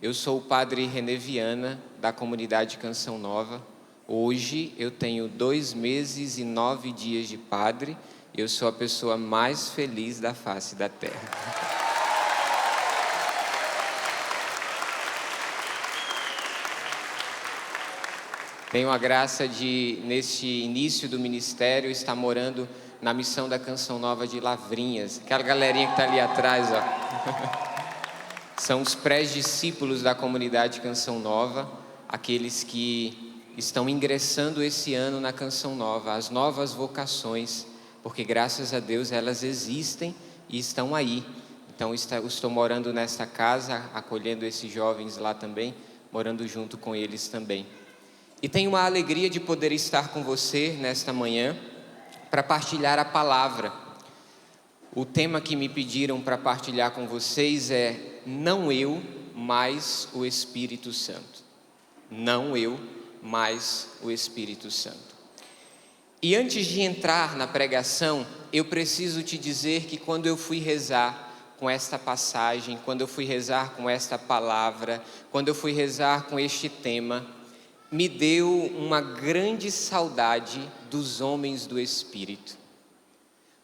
Eu sou o padre René Viana, da comunidade Canção Nova. Hoje eu tenho 2 meses e 9 dias de padre. Eu sou a pessoa mais feliz da face da terra. Tenho a graça de, neste início do ministério, estar morando na missão da Canção Nova de Lavrinhas. Aquela galerinha que está ali atrás, ó. São os pré-discípulos da comunidade Canção Nova, aqueles que estão ingressando esse ano na Canção Nova, as novas vocações, porque graças a Deus elas existem e estão aí. Então estou morando nessa casa, acolhendo esses jovens lá também, morando junto com eles também. E tenho uma alegria de poder estar com você nesta manhã para partilhar a palavra. O tema que me pediram para partilhar com vocês é: não eu, mas o Espírito Santo. Não eu, mas o Espírito Santo. E antes de entrar na pregação, eu preciso te dizer que quando eu fui rezar com esta passagem, quando eu fui rezar com esta palavra, quando eu fui rezar com este tema, me deu uma grande saudade dos homens do Espírito.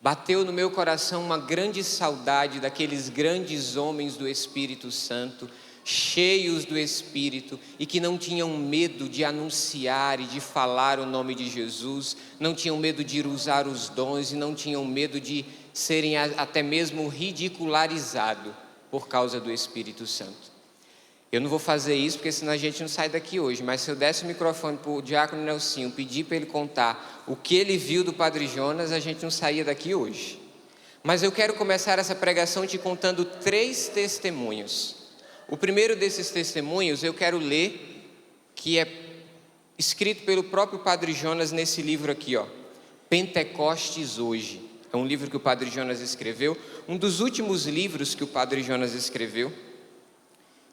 Bateu no meu coração uma grande saudade daqueles grandes homens do Espírito Santo, cheios do Espírito e que não tinham medo de anunciar e de falar o nome de Jesus, não tinham medo de usar os dons e não tinham medo de serem até mesmo ridicularizados por causa do Espírito Santo. Eu não vou fazer isso porque senão a gente não sai daqui hoje, mas se eu desse o microfone para o diácono Nelsinho, pedir para ele contar o que ele viu do Padre Jonas, a gente não saía daqui hoje. Mas eu quero começar essa pregação te contando 3 testemunhos. O primeiro desses testemunhos eu quero ler, que é escrito pelo próprio Padre Jonas nesse livro aqui, ó, Pentecostes Hoje. É um livro que o Padre Jonas escreveu, um dos últimos livros que o Padre Jonas escreveu.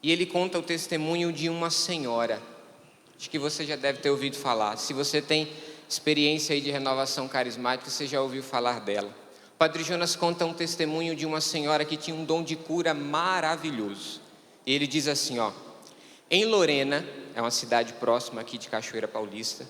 E ele conta o testemunho de uma senhora. Acho que você já deve ter ouvido falar. Se você tem experiência aí de renovação carismática, você já ouviu falar dela. O Padre Jonas conta um testemunho de uma senhora que tinha um dom de cura maravilhoso. E ele diz assim, ó: em Lorena, é uma cidade próxima aqui de Cachoeira Paulista,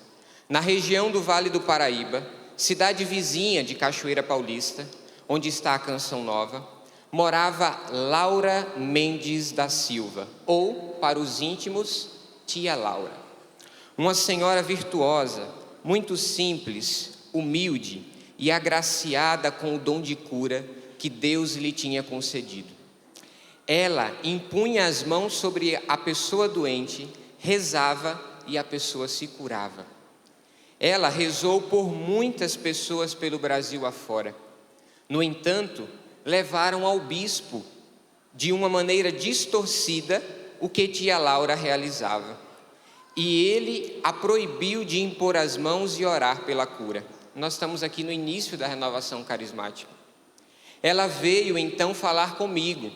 na região do Vale do Paraíba, cidade vizinha de Cachoeira Paulista, onde está a Canção Nova, morava Laura Mendes da Silva, ou, para os íntimos, Tia Laura. Uma senhora virtuosa, muito simples, humilde e agraciada com o dom de cura que Deus lhe tinha concedido. Ela impunha as mãos sobre a pessoa doente, rezava e a pessoa se curava. Ela rezou por muitas pessoas pelo Brasil afora. No entanto, levaram ao bispo, de uma maneira distorcida, o que tia Laura realizava. E ele a proibiu de impor as mãos e orar pela cura. Nós estamos aqui no início da renovação carismática. Ela veio então falar comigo.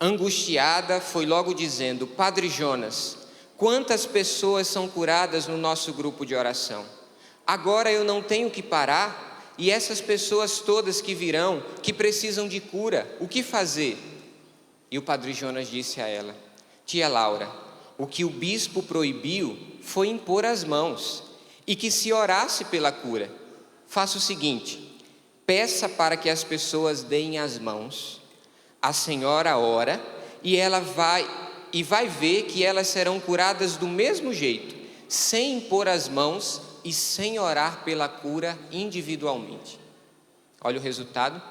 Angustiada, foi logo dizendo: Padre Jonas, quantas pessoas são curadas no nosso grupo de oração? Agora eu não tenho que parar? E essas pessoas todas que virão, que precisam de cura, o que fazer? E o Padre Jonas disse a ela: Tia Laura, o que o bispo proibiu foi impor as mãos, e que se orasse pela cura. Faça o seguinte: peça para que as pessoas deem as mãos, a senhora ora, e ela vai ver que elas serão curadas do mesmo jeito, sem impor as mãos e sem orar pela cura individualmente. Olha o resultado.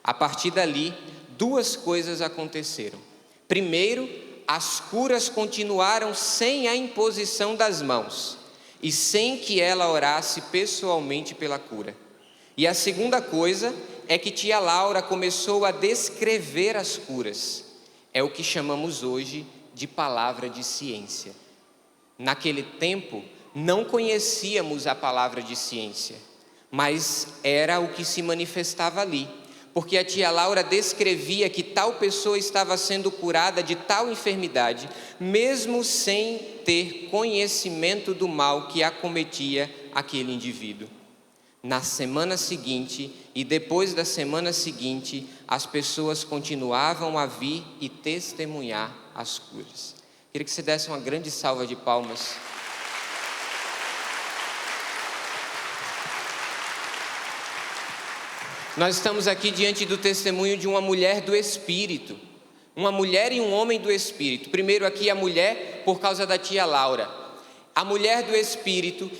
A partir dali, 2 coisas aconteceram. Primeiro, as curas continuaram sem a imposição das mãos e sem que ela orasse pessoalmente pela cura. E a segunda coisa é que tia Laura começou a descrever as curas. É o que chamamos hoje de palavra de ciência. Naquele tempo, não conhecíamos a palavra de ciência, mas era o que se manifestava ali, porque a tia Laura descrevia que tal pessoa estava sendo curada de tal enfermidade, mesmo sem ter conhecimento do mal que acometia aquele indivíduo. Na semana seguinte e depois da semana seguinte, as pessoas continuavam a vir e testemunhar as curas. Queria que você desse uma grande salva de palmas. Nós estamos aqui diante do testemunho de uma mulher do Espírito. Uma mulher e um homem do Espírito. Primeiro aqui a mulher, por causa da tia Laura. A mulher do Espírito,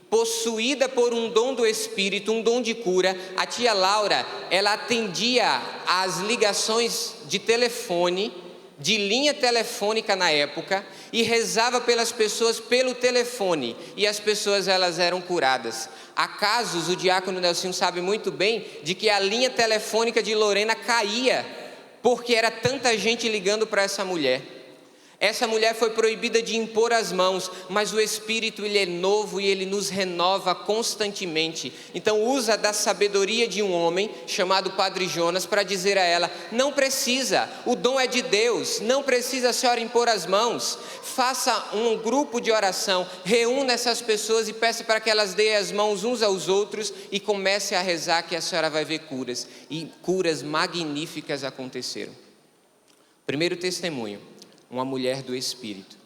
possuída por um dom do Espírito, um dom de cura. A tia Laura, ela atendia às ligações de telefone, de linha telefônica na época, e rezava pelas pessoas pelo telefone, e as pessoas elas eram curadas. Há casos, o diácono Nelson sabe muito bem, de que a linha telefônica de Lorena caía, porque era tanta gente ligando para essa mulher. Essa mulher foi proibida de impor as mãos, mas o Espírito ele é novo e ele nos renova constantemente. Então usa da sabedoria de um homem chamado Padre Jonas para dizer a ela: não precisa, o dom é de Deus, não precisa a senhora impor as mãos. Faça um grupo de oração, reúna essas pessoas e peça para que elas deem as mãos uns aos outros e comece a rezar, que a senhora vai ver curas. E curas magníficas aconteceram. Primeiro testemunho, uma mulher do Espírito.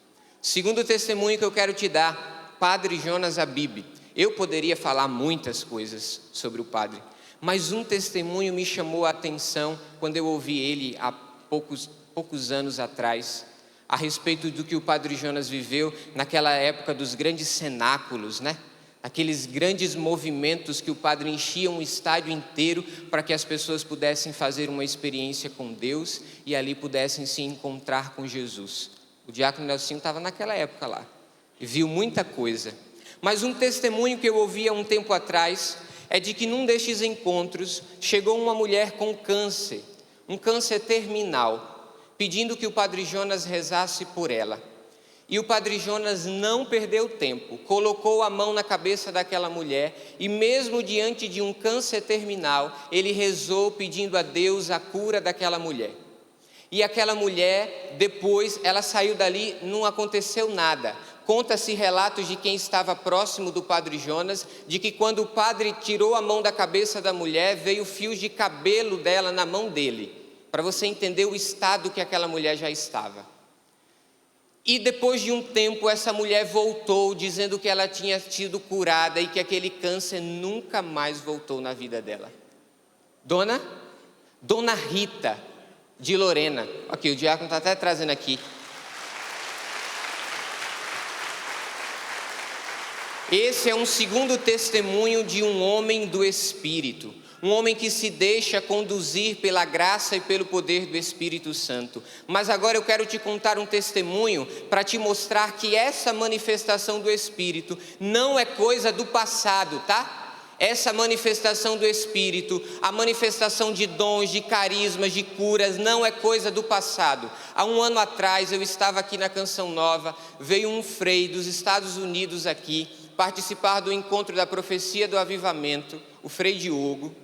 Segundo testemunho que eu quero te dar, Padre Jonas Abib. Eu poderia falar muitas coisas sobre o padre, mas um testemunho me chamou a atenção quando eu ouvi ele há poucos anos atrás, a respeito do que o Padre Jonas viveu naquela época dos grandes cenáculos, né? Aqueles grandes movimentos que o padre enchia um estádio inteiro para que as pessoas pudessem fazer uma experiência com Deus e ali pudessem se encontrar com Jesus. O diácono Nelson estava naquela época lá e viu muita coisa. Mas um testemunho que eu ouvi há um tempo atrás é de que num destes encontros chegou uma mulher com câncer, um câncer terminal, pedindo que o Padre Jonas rezasse por ela. E o Padre Jonas não perdeu tempo, colocou a mão na cabeça daquela mulher e mesmo diante de um câncer terminal, ele rezou pedindo a Deus a cura daquela mulher. E aquela mulher, depois, ela saiu dali, não aconteceu nada. Conta-se relatos de quem estava próximo do Padre Jonas, de que quando o padre tirou a mão da cabeça da mulher, veio fios de cabelo dela na mão dele, para você entender o estado que aquela mulher já estava. E depois de um tempo essa mulher voltou dizendo que ela tinha sido curada e que aquele câncer nunca mais voltou na vida dela. Dona Rita de Lorena. Aqui, o diácono está até trazendo aqui. Esse é um segundo testemunho de um homem do Espírito. Um homem que se deixa conduzir pela graça e pelo poder do Espírito Santo. Mas agora eu quero te contar um testemunho para te mostrar que essa manifestação do Espírito não é coisa do passado, tá? Essa manifestação do Espírito, a manifestação de dons, de carismas, de curas, não é coisa do passado. Há um ano atrás eu estava aqui na Canção Nova, veio um frei dos Estados Unidos aqui, participar do encontro da profecia do avivamento, o Frei Diogo.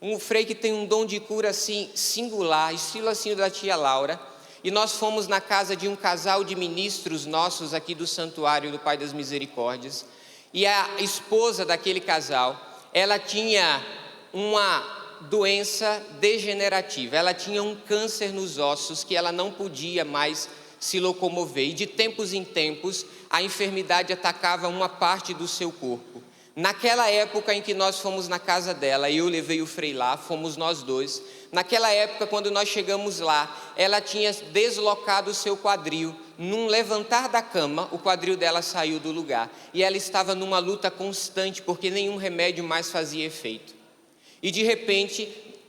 Um frei que tem um dom de cura assim singular, estilo assim da tia Laura. E nós fomos na casa de um casal de ministros nossos aqui do Santuário do Pai das Misericórdias. E a esposa daquele casal, ela tinha uma doença degenerativa. Ela tinha um câncer nos ossos que ela não podia mais se locomover. E de tempos em tempos, a enfermidade atacava uma parte do seu corpo. Naquela época em que nós fomos na casa dela, eu levei o frei lá, fomos nós dois. Naquela época, quando nós chegamos lá, ela tinha deslocado o seu quadril. Num levantar da cama, o quadril dela saiu do lugar. E ela estava numa luta constante, porque nenhum remédio mais fazia efeito. E de repente,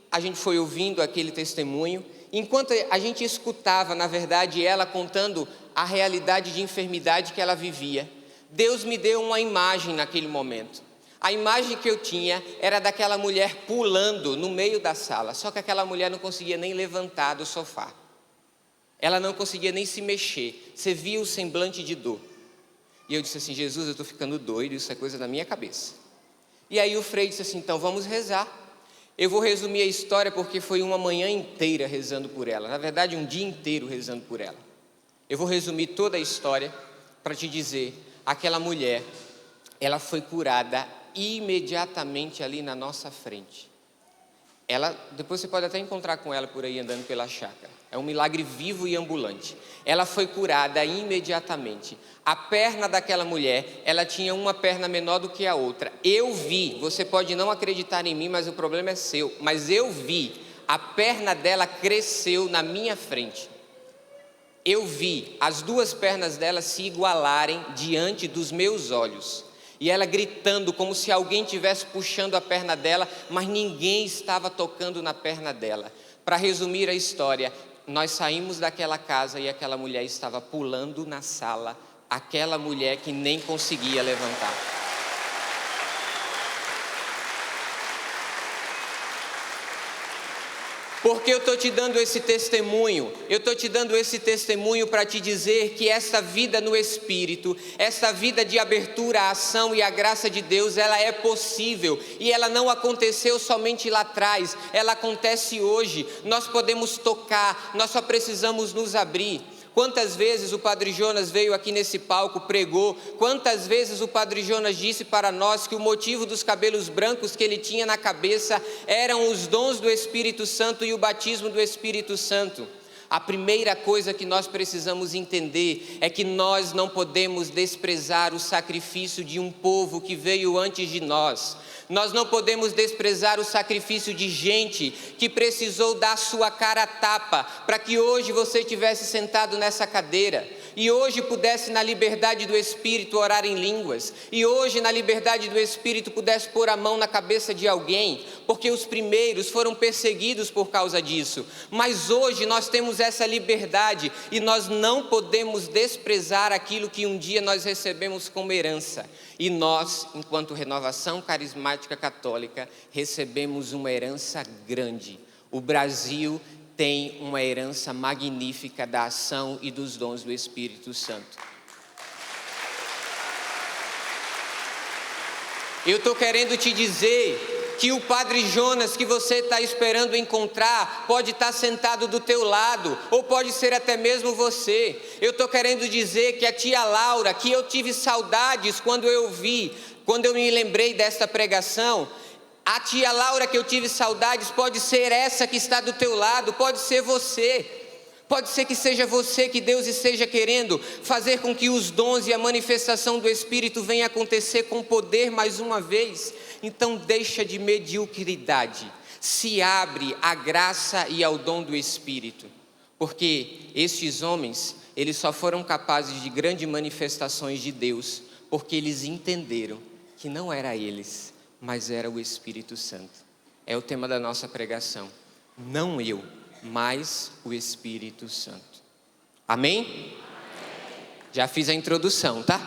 a gente foi ouvindo aquele testemunho. Enquanto a gente escutava, na verdade, ela contando a realidade de enfermidade que ela vivia, Deus me deu uma imagem naquele momento. A imagem que eu tinha era daquela mulher pulando no meio da sala, só que aquela mulher não conseguia nem levantar do sofá. Ela não conseguia nem se mexer, você via o semblante de dor. E eu disse assim: Jesus, eu estou ficando doido, isso é coisa da minha cabeça. E aí o frei disse assim: então vamos rezar. Eu vou resumir a história porque foi uma manhã inteira rezando por ela, na verdade um dia inteiro rezando por ela. Eu vou resumir toda a história para te dizer: aquela mulher, ela foi curada imediatamente ali na nossa frente. Depois você pode até encontrar com ela por aí andando pela chácara. É um milagre vivo e ambulante. Ela foi curada imediatamente. A perna daquela mulher, ela tinha uma perna menor do que a outra. Eu vi, você pode não acreditar em mim, mas o problema é seu. Mas eu vi, a perna dela cresceu na minha frente. Eu vi as duas pernas dela se igualarem diante dos meus olhos. E ela gritando como se alguém estivesse puxando a perna dela, mas ninguém estava tocando na perna dela. Para resumir a história, nós saímos daquela casa e aquela mulher estava pulando na sala, aquela mulher que nem conseguia levantar. Por que eu estou te dando esse testemunho? Eu estou te dando esse testemunho para te dizer que essa vida no Espírito, essa vida de abertura à ação e à graça de Deus, ela é possível. E ela não aconteceu somente lá atrás, ela acontece hoje. Nós podemos tocar, nós só precisamos nos abrir. Quantas vezes o Padre Jonas veio aqui nesse palco, pregou, quantas vezes o Padre Jonas disse para nós que o motivo dos cabelos brancos que ele tinha na cabeça eram os dons do Espírito Santo e o batismo do Espírito Santo. A primeira coisa que nós precisamos entender é que nós não podemos desprezar o sacrifício de um povo que veio antes de nós. Nós não podemos desprezar o sacrifício de gente que precisou dar sua cara a tapa para que hoje você estivesse sentado nessa cadeira e hoje pudesse na liberdade do Espírito orar em línguas e hoje na liberdade do Espírito pudesse pôr a mão na cabeça de alguém, porque os primeiros foram perseguidos por causa disso, mas hoje nós temos essa liberdade e nós não podemos desprezar aquilo que um dia nós recebemos como herança. E nós, enquanto Renovação Carismática Católica, recebemos uma herança grande. O Brasil tem uma herança magnífica da ação e dos dons do Espírito Santo. Eu estou querendo te dizer que o Padre Jonas que você está esperando encontrar pode estar sentado do teu lado, ou pode ser até mesmo você. Eu estou querendo dizer que a tia Laura, que eu tive saudades quando eu me lembrei desta pregação, a tia Laura que eu tive saudades pode ser essa que está do teu lado, pode ser você. Pode ser que seja você que Deus esteja querendo fazer com que os dons e a manifestação do Espírito venha acontecer com poder mais uma vez. Então deixa de mediocridade, se abre à graça e ao dom do Espírito. Porque estes homens, eles só foram capazes de grandes manifestações de Deus, porque eles entenderam que não era eles, mas era o Espírito Santo. É o tema da nossa pregação. Não eu, mas o Espírito Santo. Amém? Amém. Já fiz a introdução, tá?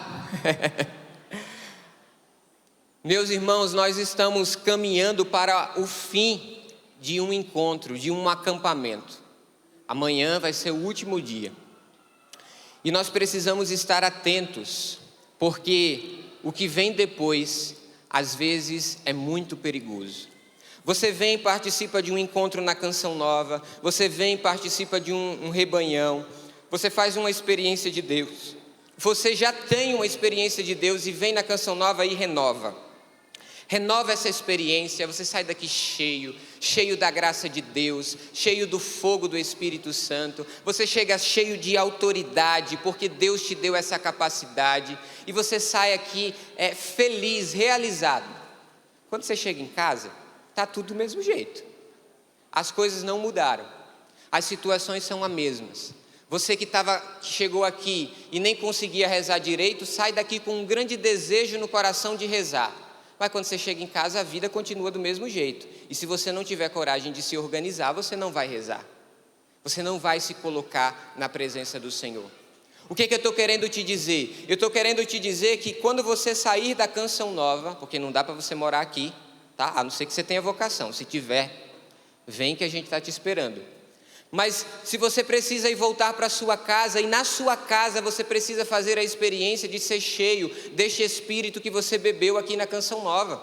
Meus irmãos, nós estamos caminhando para o fim de um encontro, de um acampamento. Amanhã vai ser o último dia. E nós precisamos estar atentos, porque o que vem depois, às vezes, é muito perigoso. Você vem e participa de um encontro na Canção Nova, você vem e participa de um rebanhão, você faz uma experiência de Deus. Você já tem uma experiência de Deus e vem na Canção Nova e renova. Renova essa experiência, você sai daqui cheio da graça de Deus, cheio do fogo do Espírito Santo. Você chega cheio de autoridade, porque Deus te deu essa capacidade. E você sai aqui feliz, realizado. Quando você chega em casa, está tudo do mesmo jeito. As coisas não mudaram. As situações são as mesmas. Você que chegou aqui e nem conseguia rezar direito, sai daqui com um grande desejo no coração de rezar. Mas quando você chega em casa, a vida continua do mesmo jeito. E se você não tiver coragem de se organizar, você não vai rezar. Você não vai se colocar na presença do Senhor. O que eu estou querendo te dizer? Eu estou querendo te dizer que quando você sair da Canção Nova, porque não dá para você morar aqui, tá? A não ser que você tenha vocação. Se tiver, vem que a gente está te esperando. Mas se você precisa ir voltar para a sua casa, e na sua casa você precisa fazer a experiência de ser cheio deste Espírito que você bebeu aqui na Canção Nova.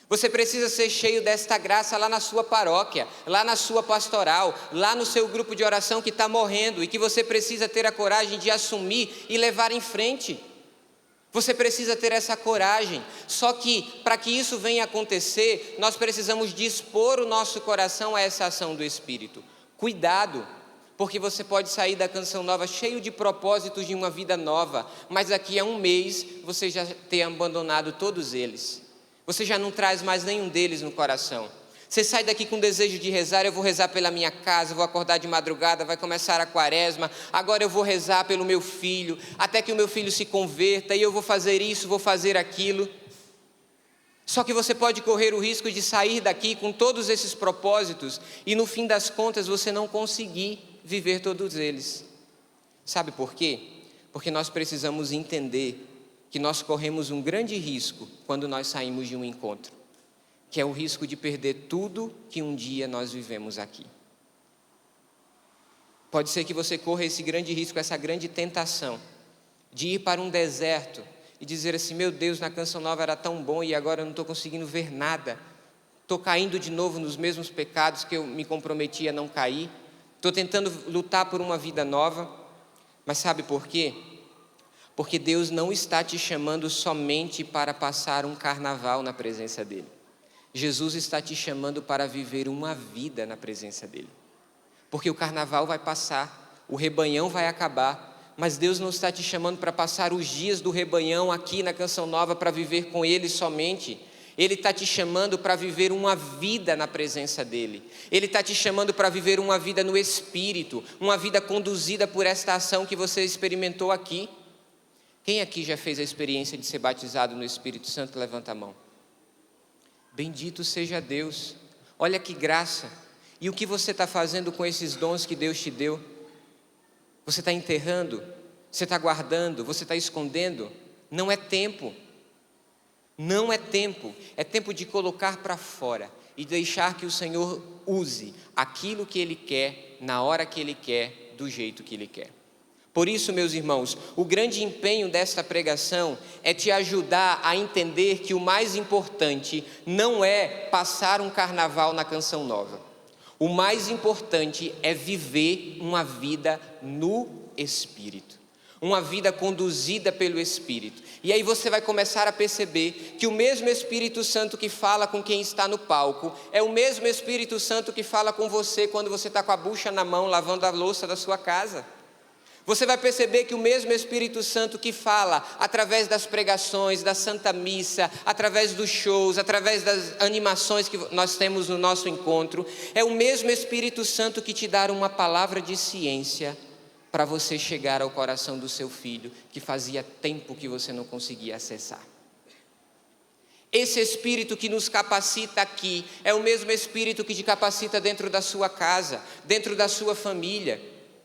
Você precisa ser cheio desta graça lá na sua paróquia, lá na sua pastoral, lá no seu grupo de oração que está morrendo e que você precisa ter a coragem de assumir e levar em frente. Você precisa ter essa coragem. Só que, para que isso venha acontecer, nós precisamos dispor o nosso coração a essa ação do Espírito. Cuidado, porque você pode sair da Canção Nova cheio de propósitos de uma vida nova, mas daqui a um mês você já ter abandonado todos eles. Você já não traz mais nenhum deles no coração. Você sai daqui com desejo de rezar, eu vou rezar pela minha casa, vou acordar de madrugada, vai começar a quaresma, agora eu vou rezar pelo meu filho, até que o meu filho se converta, e eu vou fazer isso, vou fazer aquilo. Só que você pode correr o risco de sair daqui com todos esses propósitos, e no fim das contas você não conseguir viver todos eles. Sabe por quê? Porque nós precisamos entender que nós corremos um grande risco quando nós saímos de um encontro, que é o risco de perder tudo que um dia nós vivemos aqui. Pode ser que você corra esse grande risco, essa grande tentação, de ir para um deserto e dizer assim: meu Deus, na Canção Nova era tão bom e agora eu não estou conseguindo ver nada. Estou caindo de novo nos mesmos pecados que eu me comprometi a não cair. Estou tentando lutar por uma vida nova. Mas sabe por quê? Porque Deus não está te chamando somente para passar um carnaval na presença dEle. Jesus está te chamando para viver uma vida na presença dEle. Porque o carnaval vai passar, o rebanhão vai acabar, mas Deus não está te chamando para passar os dias do rebanhão aqui na Canção Nova para viver com Ele somente. Ele está te chamando para viver uma vida na presença dEle. Ele está te chamando para viver uma vida no Espírito, uma vida conduzida por esta ação que você experimentou aqui. Quem aqui já fez a experiência de ser batizado no Espírito Santo? Levanta a mão. Bendito seja Deus, olha que graça. E o que você está fazendo com esses dons que Deus te deu? Você está enterrando? Você está guardando? Você está escondendo? Não é tempo. Não é tempo. É tempo de colocar para fora e deixar que o Senhor use aquilo que Ele quer, na hora que Ele quer, do jeito que Ele quer. Por isso, meus irmãos, o grande empenho desta pregação é te ajudar a entender que o mais importante não é passar um carnaval na Canção Nova. O mais importante é viver uma vida no Espírito, uma vida conduzida pelo Espírito. E aí você vai começar a perceber que o mesmo Espírito Santo que fala com quem está no palco é o mesmo Espírito Santo que fala com você quando você está com a bucha na mão lavando a louça da sua casa. Você vai perceber que o mesmo Espírito Santo que fala através das pregações, da Santa Missa, através dos shows, através das animações que nós temos no nosso encontro, é o mesmo Espírito Santo que te dá uma palavra de ciência para você chegar ao coração do seu filho, que fazia tempo que você não conseguia acessar. Esse Espírito que nos capacita aqui é o mesmo Espírito que te capacita dentro da sua casa, dentro da sua família,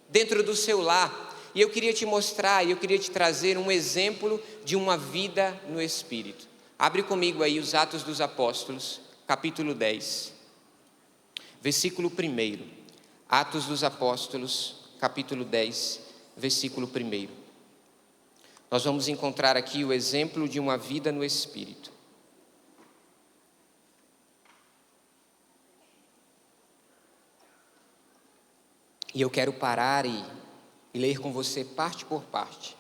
dentro do seu lar. E eu queria te mostrar, eu queria te trazer um exemplo de uma vida no Espírito. Abre comigo aí os Atos dos Apóstolos, capítulo 10, versículo 1. Atos dos Apóstolos, capítulo 10, versículo 1. Nós vamos encontrar aqui o exemplo de uma vida no Espírito. E eu quero parar e ler com você parte por parte.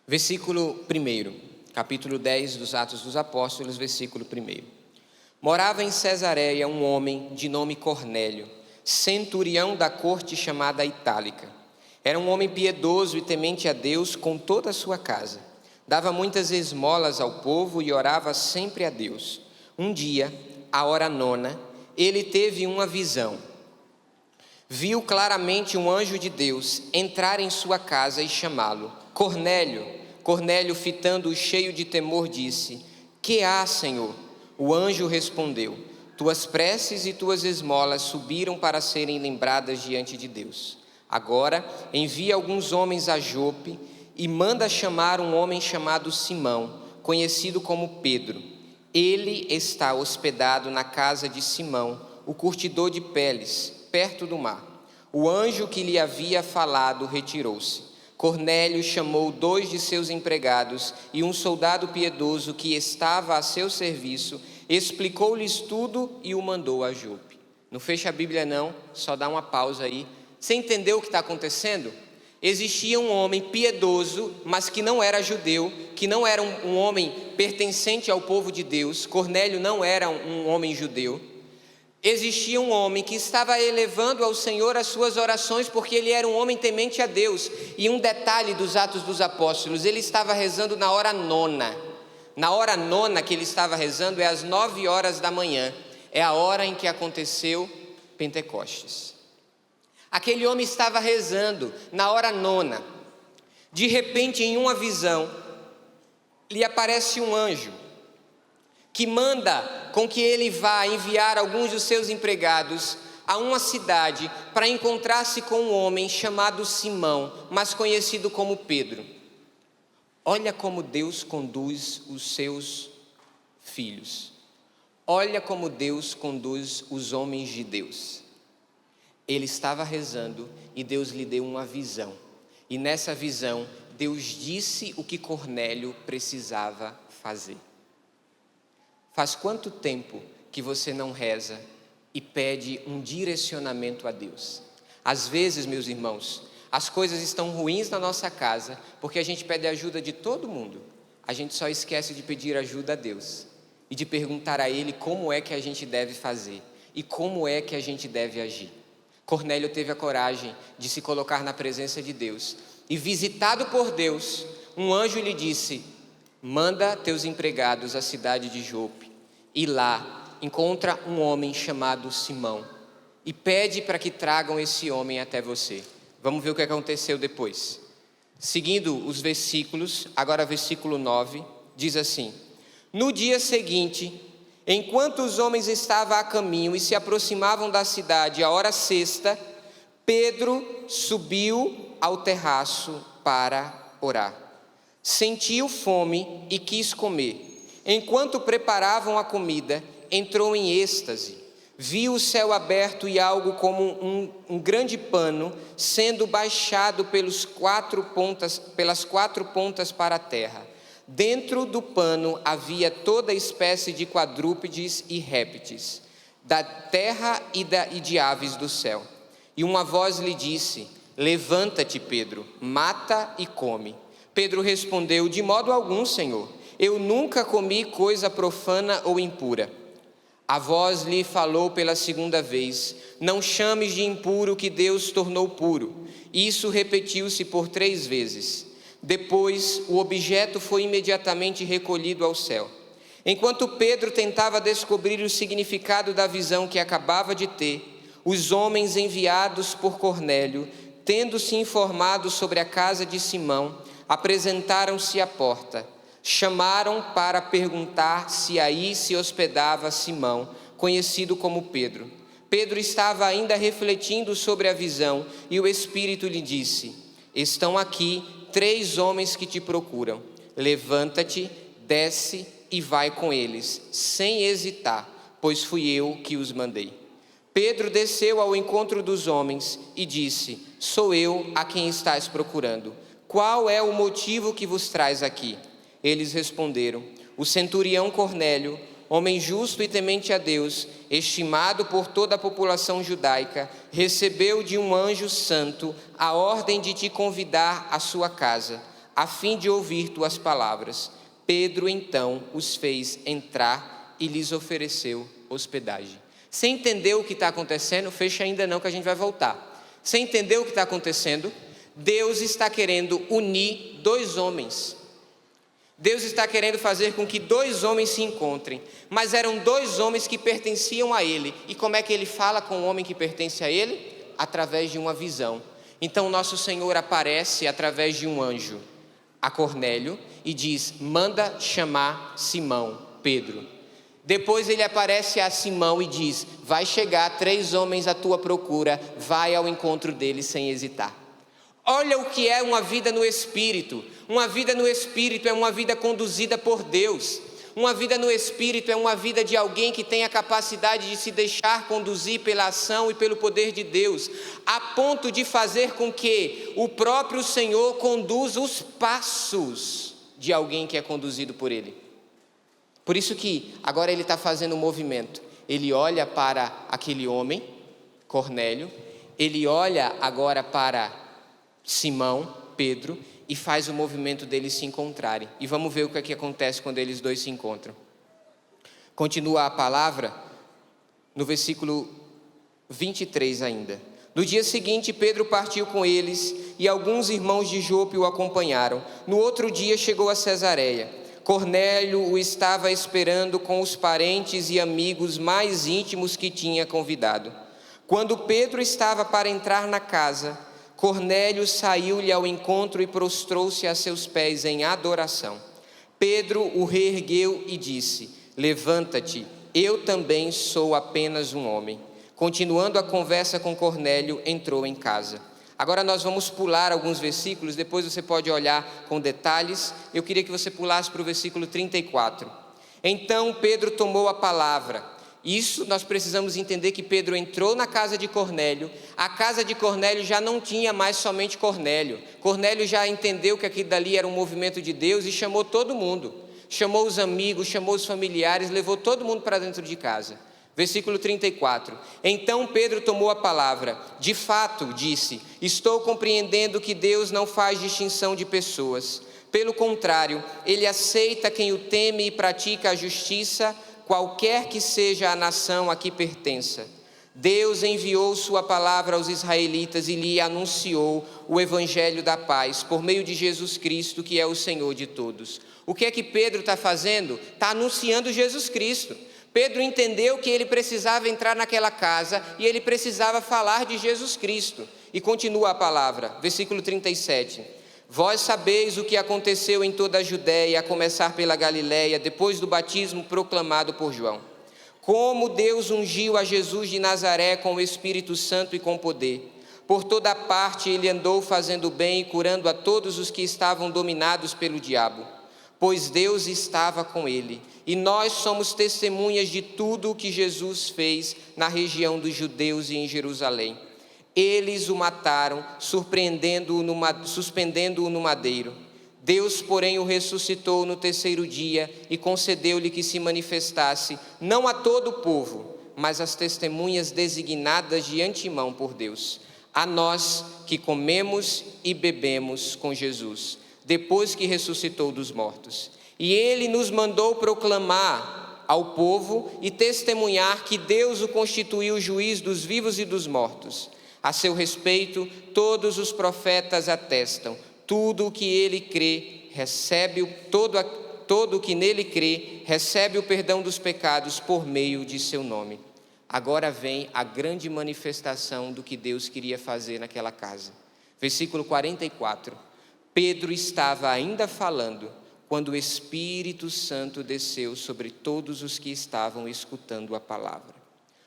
Versículo 1, capítulo 10 dos Atos dos Apóstolos, versículo 1. Morava em Cesareia um homem de nome Cornélio, centurião da corte chamada Itálica. Era um homem piedoso e temente a Deus com toda a sua casa. Dava muitas esmolas ao povo e orava sempre a Deus. Um dia, à hora 9, ele teve uma visão. Viu claramente um anjo de Deus entrar em sua casa e chamá-lo. Cornélio. Cornélio, fitando-o cheio de temor, disse: Que há, Senhor? O anjo respondeu: Tuas preces e tuas esmolas subiram para serem lembradas diante de Deus. Agora envia alguns homens a Jope e manda chamar um homem chamado Simão, conhecido como Pedro. Ele está hospedado na casa de Simão, o curtidor de peles, perto do mar. O anjo que lhe havia falado retirou-se. Cornélio chamou 2 de seus empregados e um soldado piedoso que estava a seu serviço, explicou-lhes tudo e o mandou a Jope. Não fecha a Bíblia não, só dá uma pausa aí. Você entendeu o que está acontecendo? existia um homem piedoso, mas que não era judeu, que não era um homem pertencente ao povo de Deus. Cornélio não era um homem judeu. Existia um homem que estava elevando ao Senhor as suas orações, porque ele era um homem temente a Deus. E um detalhe dos Atos dos Apóstolos, ele estava rezando na hora nona. Na hora nona que ele estava rezando é às 9 horas da manhã. É a hora em que aconteceu Pentecostes. Aquele homem estava rezando na hora nona. De repente, em uma visão, lhe aparece um anjo que manda com que ele vá enviar alguns dos seus empregados a uma cidade para encontrar-se com um homem chamado Simão, mas conhecido como Pedro. Olha como Deus conduz os seus filhos. Olha como Deus conduz os homens de Deus. Ele estava rezando e Deus lhe deu uma visão. E nessa visão, Deus disse o que Cornélio precisava fazer. Faz quanto tempo que você não reza e pede um direcionamento a Deus? Às vezes, meus irmãos, as coisas estão ruins na nossa casa porque a gente pede ajuda de todo mundo. A gente só esquece de pedir ajuda a Deus e de perguntar a Ele como é que a gente deve fazer e como é que a gente deve agir. Cornélio teve a coragem de se colocar na presença de Deus e, visitado por Deus, um anjo lhe disse: manda teus empregados à cidade de Jope e lá encontra um homem chamado Simão e pede para que tragam esse homem até você. Vamos ver o que aconteceu depois. Seguindo os versículos, agora versículo 9, diz assim: no dia seguinte, enquanto os homens estavam a caminho e se aproximavam da cidade à hora sexta, Pedro subiu ao terraço para orar. Sentiu fome e quis comer. Enquanto preparavam a comida, entrou em êxtase. Viu o céu aberto e algo como um grande pano sendo baixado pelas quatro pontas para a terra. Dentro do pano havia toda espécie de quadrúpedes e répteis, da terra e de aves do céu. E uma voz lhe disse: levanta-te, Pedro, mata e come. Pedro respondeu: de modo algum, Senhor, eu nunca comi coisa profana ou impura. A voz lhe falou pela segunda vez: não chames de impuro o que Deus tornou puro. Isso repetiu-se por 3 vezes. Depois, o objeto foi imediatamente recolhido ao céu. Enquanto Pedro tentava descobrir o significado da visão que acabava de ter, os homens enviados por Cornélio, tendo se informado sobre a casa de Simão, apresentaram-se à porta. Chamaram para perguntar se aí se hospedava Simão, conhecido como Pedro. Pedro estava ainda refletindo sobre a visão e o Espírito lhe disse: estão aqui 3 homens que te procuram. Levanta-te, desce e vai com eles, sem hesitar, pois fui eu que os mandei. Pedro desceu ao encontro dos homens e disse: sou eu a quem estás procurando. Qual é o motivo que vos traz aqui? Eles responderam: o centurião Cornélio, homem justo e temente a Deus, estimado por toda a população judaica, recebeu de um anjo santo a ordem de te convidar à sua casa, a fim de ouvir tuas palavras. Pedro então os fez entrar e lhes ofereceu hospedagem. Você entendeu o que está acontecendo? Fecha ainda não, que a gente vai voltar. Você entendeu o que está acontecendo? Deus está querendo unir 2 homens. Deus está querendo fazer com que 2 homens se encontrem, mas eram 2 homens que pertenciam a Ele. E como é que Ele fala com o homem que pertence a Ele? Através de uma visão. Então nosso Senhor aparece através de um anjo a Cornélio e diz: manda chamar Simão, Pedro. Depois ele aparece a Simão e diz: vai chegar 3 homens à tua procura, vai ao encontro deles sem hesitar. Olha o que é uma vida no Espírito. Uma vida no Espírito é uma vida conduzida por Deus. Uma vida no Espírito é uma vida de alguém que tem a capacidade de se deixar conduzir pela ação e pelo poder de Deus, a ponto de fazer com que o próprio Senhor conduza os passos de alguém que é conduzido por Ele. Por isso que agora ele está fazendo um movimento. Ele olha para aquele homem, Cornélio, ele olha agora para Simão, Pedro, e faz o movimento deles se encontrarem. E vamos ver o que é que acontece quando eles dois se encontram. Continua a palavra no versículo 23 ainda. No dia seguinte, Pedro partiu com eles e alguns irmãos de Jope o acompanharam. No outro dia chegou a Cesareia. Cornélio o estava esperando com os parentes e amigos mais íntimos que tinha convidado. Quando Pedro estava para entrar na casa, Cornélio saiu-lhe ao encontro e prostrou-se a seus pés em adoração. Pedro o reergueu e disse: levanta-te, eu também sou apenas um homem. Continuando a conversa com Cornélio, entrou em casa. Agora nós vamos pular alguns versículos, depois você pode olhar com detalhes. Eu queria que você pulasse para o versículo 34. Então Pedro tomou a palavra. Isso nós precisamos entender que Pedro entrou na casa de Cornélio. A casa de Cornélio já não tinha mais somente Cornélio. Cornélio já entendeu que aquilo dali era um movimento de Deus e chamou todo mundo. Chamou os amigos, chamou os familiares, levou todo mundo para dentro de casa. Versículo 34. Então Pedro tomou a palavra. De fato, disse, estou compreendendo que Deus não faz distinção de pessoas. Pelo contrário, Ele aceita quem o teme e pratica a justiça, qualquer que seja a nação a que pertença. Deus enviou sua palavra aos israelitas e lhe anunciou o evangelho da paz, por meio de Jesus Cristo, que é o Senhor de todos. O que é que Pedro está fazendo? Está anunciando Jesus Cristo. Pedro entendeu que ele precisava entrar naquela casa e ele precisava falar de Jesus Cristo. E continua a palavra, versículo 37. Vós sabeis o que aconteceu em toda a Judéia, a começar pela Galiléia, depois do batismo proclamado por João. Como Deus ungiu a Jesus de Nazaré com o Espírito Santo e com poder. Por toda parte ele andou fazendo bem e curando a todos os que estavam dominados pelo diabo, pois Deus estava com ele. E nós somos testemunhas de tudo o que Jesus fez na região dos judeus e em Jerusalém. Eles o mataram, suspendendo-o no madeiro. Deus, porém, o ressuscitou no terceiro dia e concedeu-lhe que se manifestasse, não a todo o povo, mas às testemunhas designadas de antemão por Deus, a nós que comemos e bebemos com Jesus, depois que ressuscitou dos mortos. E ele nos mandou proclamar ao povo e testemunhar que Deus o constituiu juiz dos vivos e dos mortos. A seu respeito, todos os profetas atestam, tudo o que ele crê, todo o que nele crê, recebe o perdão dos pecados por meio de seu nome. Agora vem a grande manifestação do que Deus queria fazer naquela casa. Versículo 44. Pedro estava ainda falando, quando o Espírito Santo desceu sobre todos os que estavam escutando a palavra.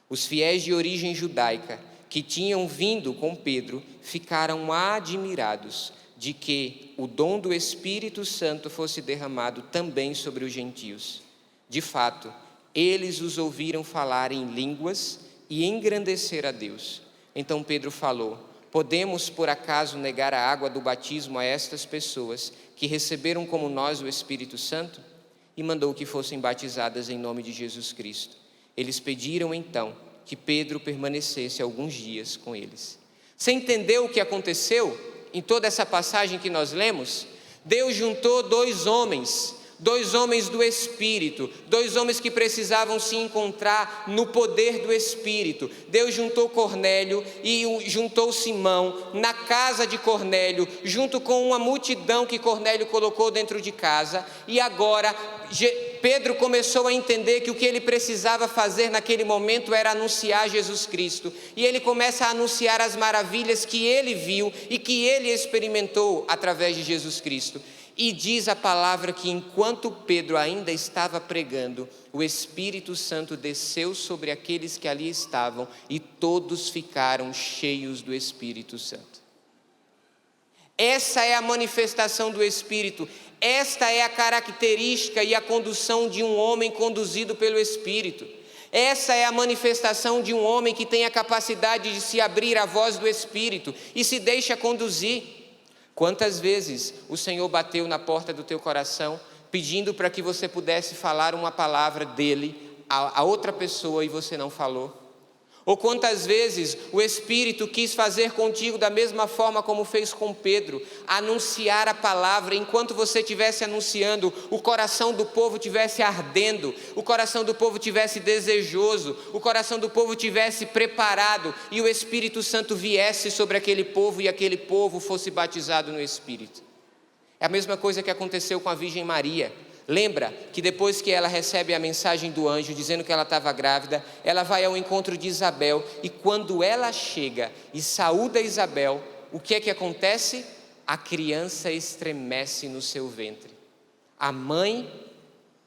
Os fiéis de origem judaica, que tinham vindo com Pedro, ficaram admirados de que o dom do Espírito Santo fosse derramado também sobre os gentios. De fato, eles os ouviram falar em línguas e engrandecer a Deus. Então Pedro falou: podemos por acaso negar a água do batismo a estas pessoas que receberam como nós o Espírito Santo? E mandou que fossem batizadas em nome de Jesus Cristo. Eles pediram então que Pedro permanecesse alguns dias com eles. Você entendeu o que aconteceu em toda essa passagem que nós lemos? Deus juntou dois homens do Espírito, dois homens que precisavam se encontrar no poder do Espírito. Deus juntou Cornélio e juntou Simão na casa de Cornélio, junto com uma multidão que Cornélio colocou dentro de casa, e agora Pedro começou a entender que o que ele precisava fazer naquele momento era anunciar Jesus Cristo, e ele começa a anunciar as maravilhas que ele viu e que ele experimentou através de Jesus Cristo. E diz a palavra que enquanto Pedro ainda estava pregando, o Espírito Santo desceu sobre aqueles que ali estavam e todos ficaram cheios do Espírito Santo. Essa é a manifestação do Espírito, esta é a característica e a condução de um homem conduzido pelo Espírito. Essa é a manifestação de um homem que tem a capacidade de se abrir à voz do Espírito e se deixa conduzir. Quantas vezes o Senhor bateu na porta do teu coração, pedindo para que você pudesse falar uma palavra dele a outra pessoa e você não falou? Ou quantas vezes o Espírito quis fazer contigo da mesma forma como fez com Pedro, anunciar a palavra, enquanto você estivesse anunciando, o coração do povo estivesse ardendo, o coração do povo estivesse desejoso, o coração do povo estivesse preparado, e o Espírito Santo viesse sobre aquele povo e aquele povo fosse batizado no Espírito. É a mesma coisa que aconteceu com a Virgem Maria. Lembra que depois que ela recebe a mensagem do anjo dizendo que ela estava grávida, ela vai ao encontro de Isabel, e quando ela chega e saúda Isabel, o que é que acontece? A criança estremece no seu ventre. A mãe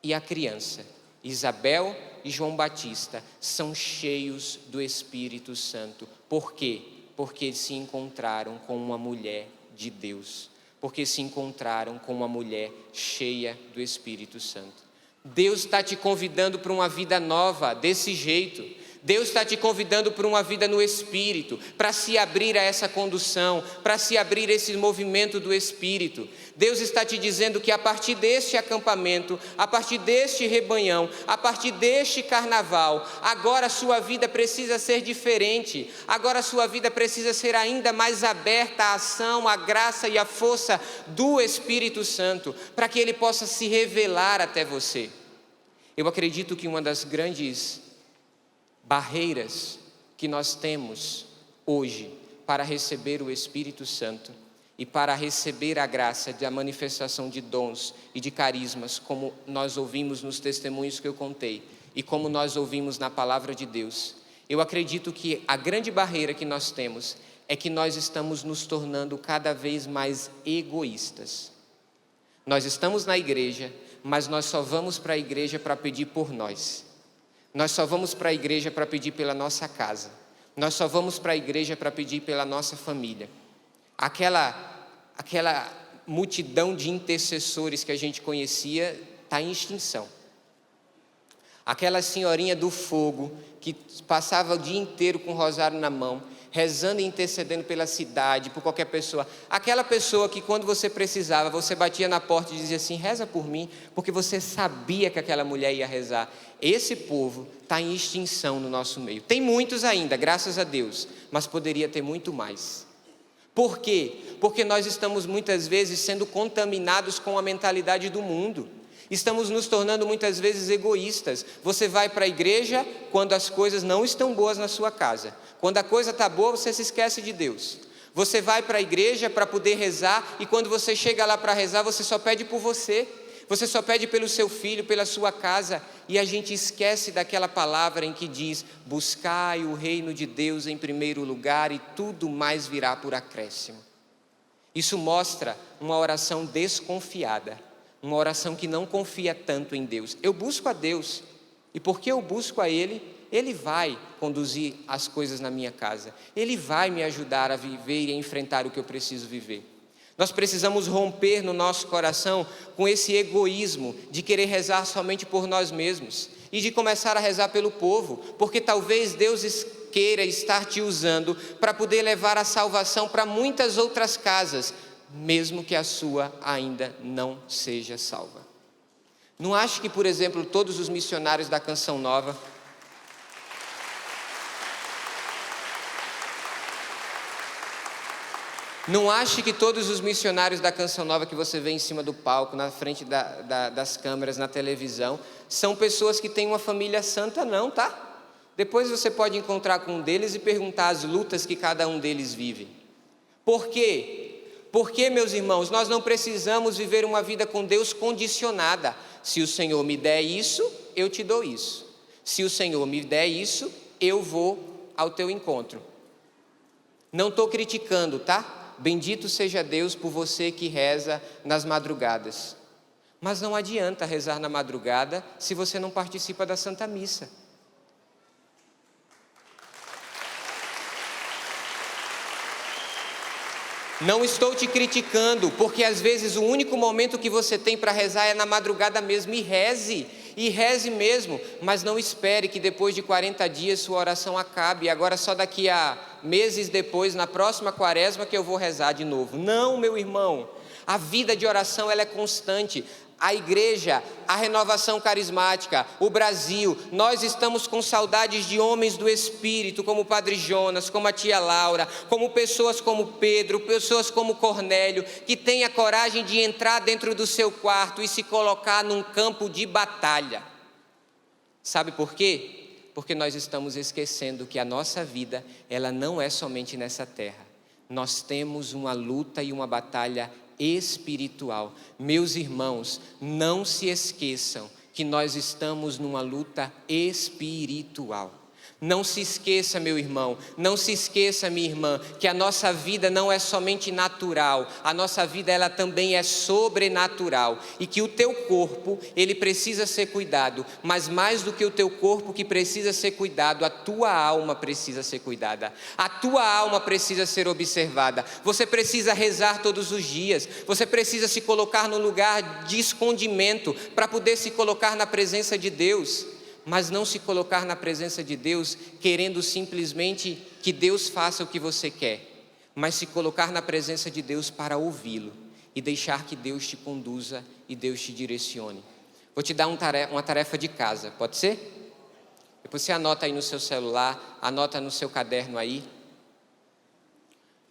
e a criança, Isabel e João Batista, são cheios do Espírito Santo. Por quê? Porque se encontraram com uma mulher de Deus. Porque se encontraram com uma mulher cheia do Espírito Santo. Deus está te convidando para uma vida nova, desse jeito. Deus está te convidando para uma vida no Espírito, para se abrir a essa condução, para se abrir a esse movimento do Espírito. Deus está te dizendo que a partir deste acampamento, a partir deste rebanhão, a partir deste carnaval, agora a sua vida precisa ser diferente, agora a sua vida precisa ser ainda mais aberta à ação, à graça e à força do Espírito Santo, para que Ele possa se revelar até você. Eu acredito que uma das grandes barreiras que nós temos hoje para receber o Espírito Santo e para receber a graça da manifestação de dons e de carismas, como nós ouvimos nos testemunhos que eu contei e como nós ouvimos na palavra de Deus, eu acredito que a grande barreira que nós temos é que nós estamos nos tornando cada vez mais egoístas. Nós estamos na igreja, mas nós só vamos para a igreja para pedir por nós. Nós só vamos para a igreja para pedir pela nossa casa. Nós só vamos para a igreja para pedir pela nossa família. Aquela multidão de intercessores que a gente conhecia está em extinção. Aquela senhorinha do fogo que passava o dia inteiro com o rosário na mão, rezando e intercedendo pela cidade, por qualquer pessoa. Aquela pessoa que quando você precisava, você batia na porta e dizia assim: reza por mim, porque você sabia que aquela mulher ia rezar. Esse povo está em extinção no nosso meio. Tem muitos ainda, graças a Deus, mas poderia ter muito mais. Por quê? Porque nós estamos muitas vezes sendo contaminados com a mentalidade do mundo. Estamos nos tornando muitas vezes egoístas. Você vai para a igreja quando as coisas não estão boas na sua casa. Quando a coisa está boa, você se esquece de Deus. Você vai para a igreja para poder rezar, e quando você chega lá para rezar, você só pede por você. Você só pede pelo seu filho, pela sua casa, e a gente esquece daquela palavra em que diz: buscai o reino de Deus em primeiro lugar e tudo mais virá por acréscimo. Isso mostra uma oração desconfiada, uma oração que não confia tanto em Deus. Eu busco a Deus, e porque eu busco a Ele, Ele vai conduzir as coisas na minha casa. Ele vai me ajudar a viver e a enfrentar o que eu preciso viver. Nós precisamos romper no nosso coração com esse egoísmo de querer rezar somente por nós mesmos e de começar a rezar pelo povo, porque talvez Deus queira estar te usando para poder levar a salvação para muitas outras casas, mesmo que a sua ainda não seja salva. Não ache que, por exemplo, todos os missionários da Canção Nova Não ache que todos os missionários da Canção Nova que você vê em cima do palco, na frente das câmeras, na televisão, são pessoas que têm uma família santa, não, tá? Depois você pode encontrar com um deles e perguntar as lutas que cada um deles vive. Por quê? Porque, meus irmãos, nós não precisamos viver uma vida com Deus condicionada. Se o Senhor me der isso, eu te dou isso. Se o Senhor me der isso, eu vou ao teu encontro. Não estou criticando, tá? Bendito seja Deus por você que reza nas madrugadas. Mas não adianta rezar na madrugada se você não participa da Santa Missa. Não estou te criticando, porque às vezes o único momento que você tem para rezar é na madrugada mesmo, e reze mesmo, mas não espere que depois de 40 dias sua oração acabe, agora só daqui a meses depois, na próxima quaresma, que eu vou rezar de novo. Não, meu irmão, a vida de oração ela é constante. A igreja, a renovação carismática, o Brasil, nós estamos com saudades de homens do Espírito, como o Padre Jonas, como a tia Laura, como pessoas como Pedro, pessoas como Cornélio, que têm a coragem de entrar dentro do seu quarto e se colocar num campo de batalha. Sabe por quê? Porque nós estamos esquecendo que a nossa vida, ela não é somente nessa terra. Nós temos uma luta e uma batalha espiritual. Meus irmãos, não se esqueçam que nós estamos numa luta espiritual. Não se esqueça, meu irmão, não se esqueça, minha irmã, que a nossa vida não é somente natural, a nossa vida ela também é sobrenatural, e que o teu corpo, ele precisa ser cuidado, mas mais do que o teu corpo que precisa ser cuidado, a tua alma precisa ser cuidada, a tua alma precisa ser observada. Você precisa rezar todos os dias, você precisa se colocar no lugar de escondimento, para poder se colocar na presença de Deus. Mas não se colocar na presença de Deus querendo simplesmente que Deus faça o que você quer, mas se colocar na presença de Deus para ouvi-lo e deixar que Deus te conduza e Deus te direcione. Vou te dar uma tarefa de casa, pode ser? Depois você anota aí no seu celular, anota no seu caderno aí.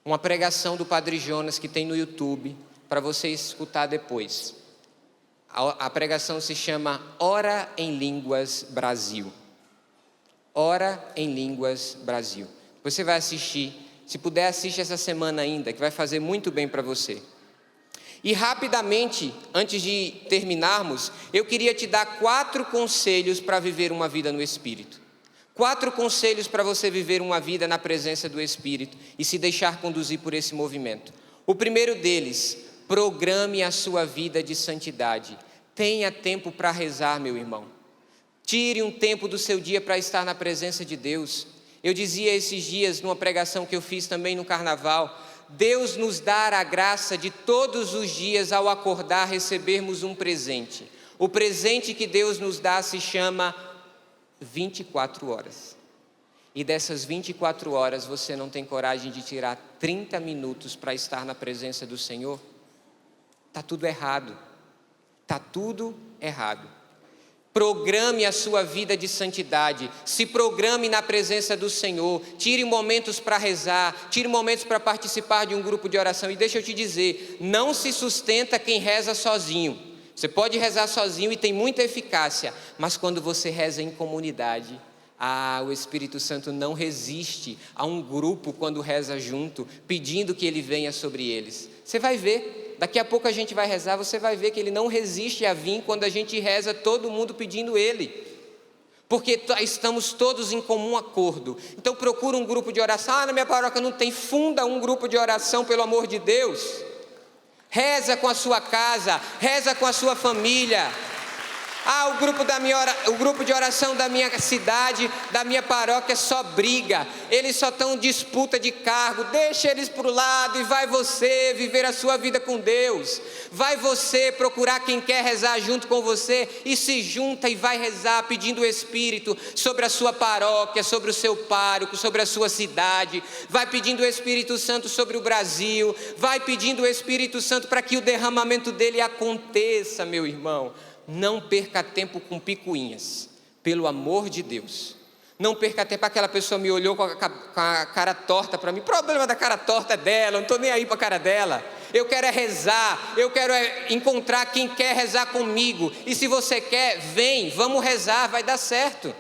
Uma pregação do Padre Jonas que tem no YouTube, para você escutar depois. A pregação se chama Ora em Línguas Brasil. Ora em Línguas Brasil. Você vai assistir, se puder assiste essa semana ainda, que vai fazer muito bem para você. E rapidamente, antes de terminarmos, eu queria te dar 4 conselhos para viver uma vida no Espírito. 4 conselhos para você viver uma vida na presença do Espírito e se deixar conduzir por esse movimento. O primeiro deles: programe a sua vida de santidade. Tenha tempo para rezar, meu irmão. Tire um tempo do seu dia para estar na presença de Deus. Eu dizia esses dias, numa pregação que eu fiz também no carnaval, Deus nos dá a graça de todos os dias, ao acordar, recebermos um presente. O presente que Deus nos dá se chama 24 horas. E dessas 24 horas, você não tem coragem de tirar 30 minutos para estar na presença do Senhor? Está tudo errado. Está tudo errado. Programe a sua vida de santidade, se programe na presença do Senhor, tire momentos para rezar, tire momentos para participar de um grupo de oração. E deixa eu te dizer, não se sustenta quem reza sozinho. Você pode rezar sozinho e tem muita eficácia, mas quando você reza em comunidade, o Espírito Santo não resiste a um grupo quando reza junto, pedindo que ele venha sobre eles. Você vai ver. Daqui a pouco a gente vai rezar, você vai ver que ele não resiste a vir quando a gente reza, todo mundo pedindo ele. Porque estamos todos em comum acordo. Então procura um grupo de oração. Na minha paróquia não tem, funda um grupo de oração, pelo amor de Deus. Reza com a sua casa, reza com a sua família. O grupo de oração da minha cidade, da minha paróquia só briga, eles só estão em disputa de cargo. Deixa eles para o lado e vai você viver a sua vida com Deus. Vai você procurar quem quer rezar junto com você e se junta e vai rezar pedindo o Espírito sobre a sua paróquia, sobre o seu pároco, sobre a sua cidade. Vai pedindo o Espírito Santo sobre o Brasil, vai pedindo o Espírito Santo para que o derramamento dele aconteça, meu irmão. Não perca tempo com picuinhas, pelo amor de Deus. Não perca tempo. Aquela pessoa me olhou com a cara torta para mim. O problema da cara torta é dela, eu não estou nem aí para a cara dela. Eu quero rezar, eu quero encontrar quem quer rezar comigo. E se você quer, vem, vamos rezar, vai dar certo.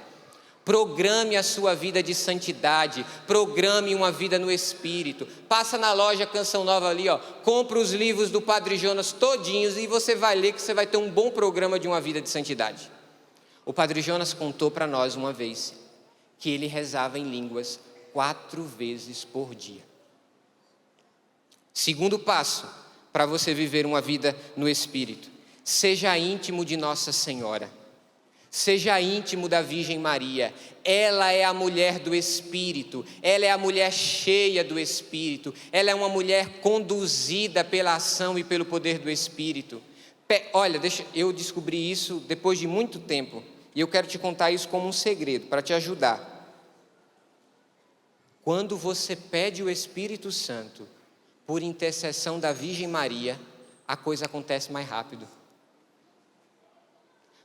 Programe a sua vida de santidade, programe uma vida no Espírito. Passa na loja Canção Nova ali, compra os livros do Padre Jonas todinhos e você vai ler que você vai ter um bom programa de uma vida de santidade. O Padre Jonas contou para nós uma vez que ele rezava em línguas 4 vezes por dia. Segundo passo para você viver uma vida no Espírito: seja íntimo de Nossa Senhora. Seja íntimo da Virgem Maria. Ela é a mulher do Espírito, ela é a mulher cheia do Espírito, ela é uma mulher conduzida pela ação e pelo poder do Espírito. Olha, eu descobri isso depois de muito tempo, e eu quero te contar isso como um segredo, para te ajudar. Quando você pede o Espírito Santo, por intercessão da Virgem Maria, a coisa acontece mais rápido.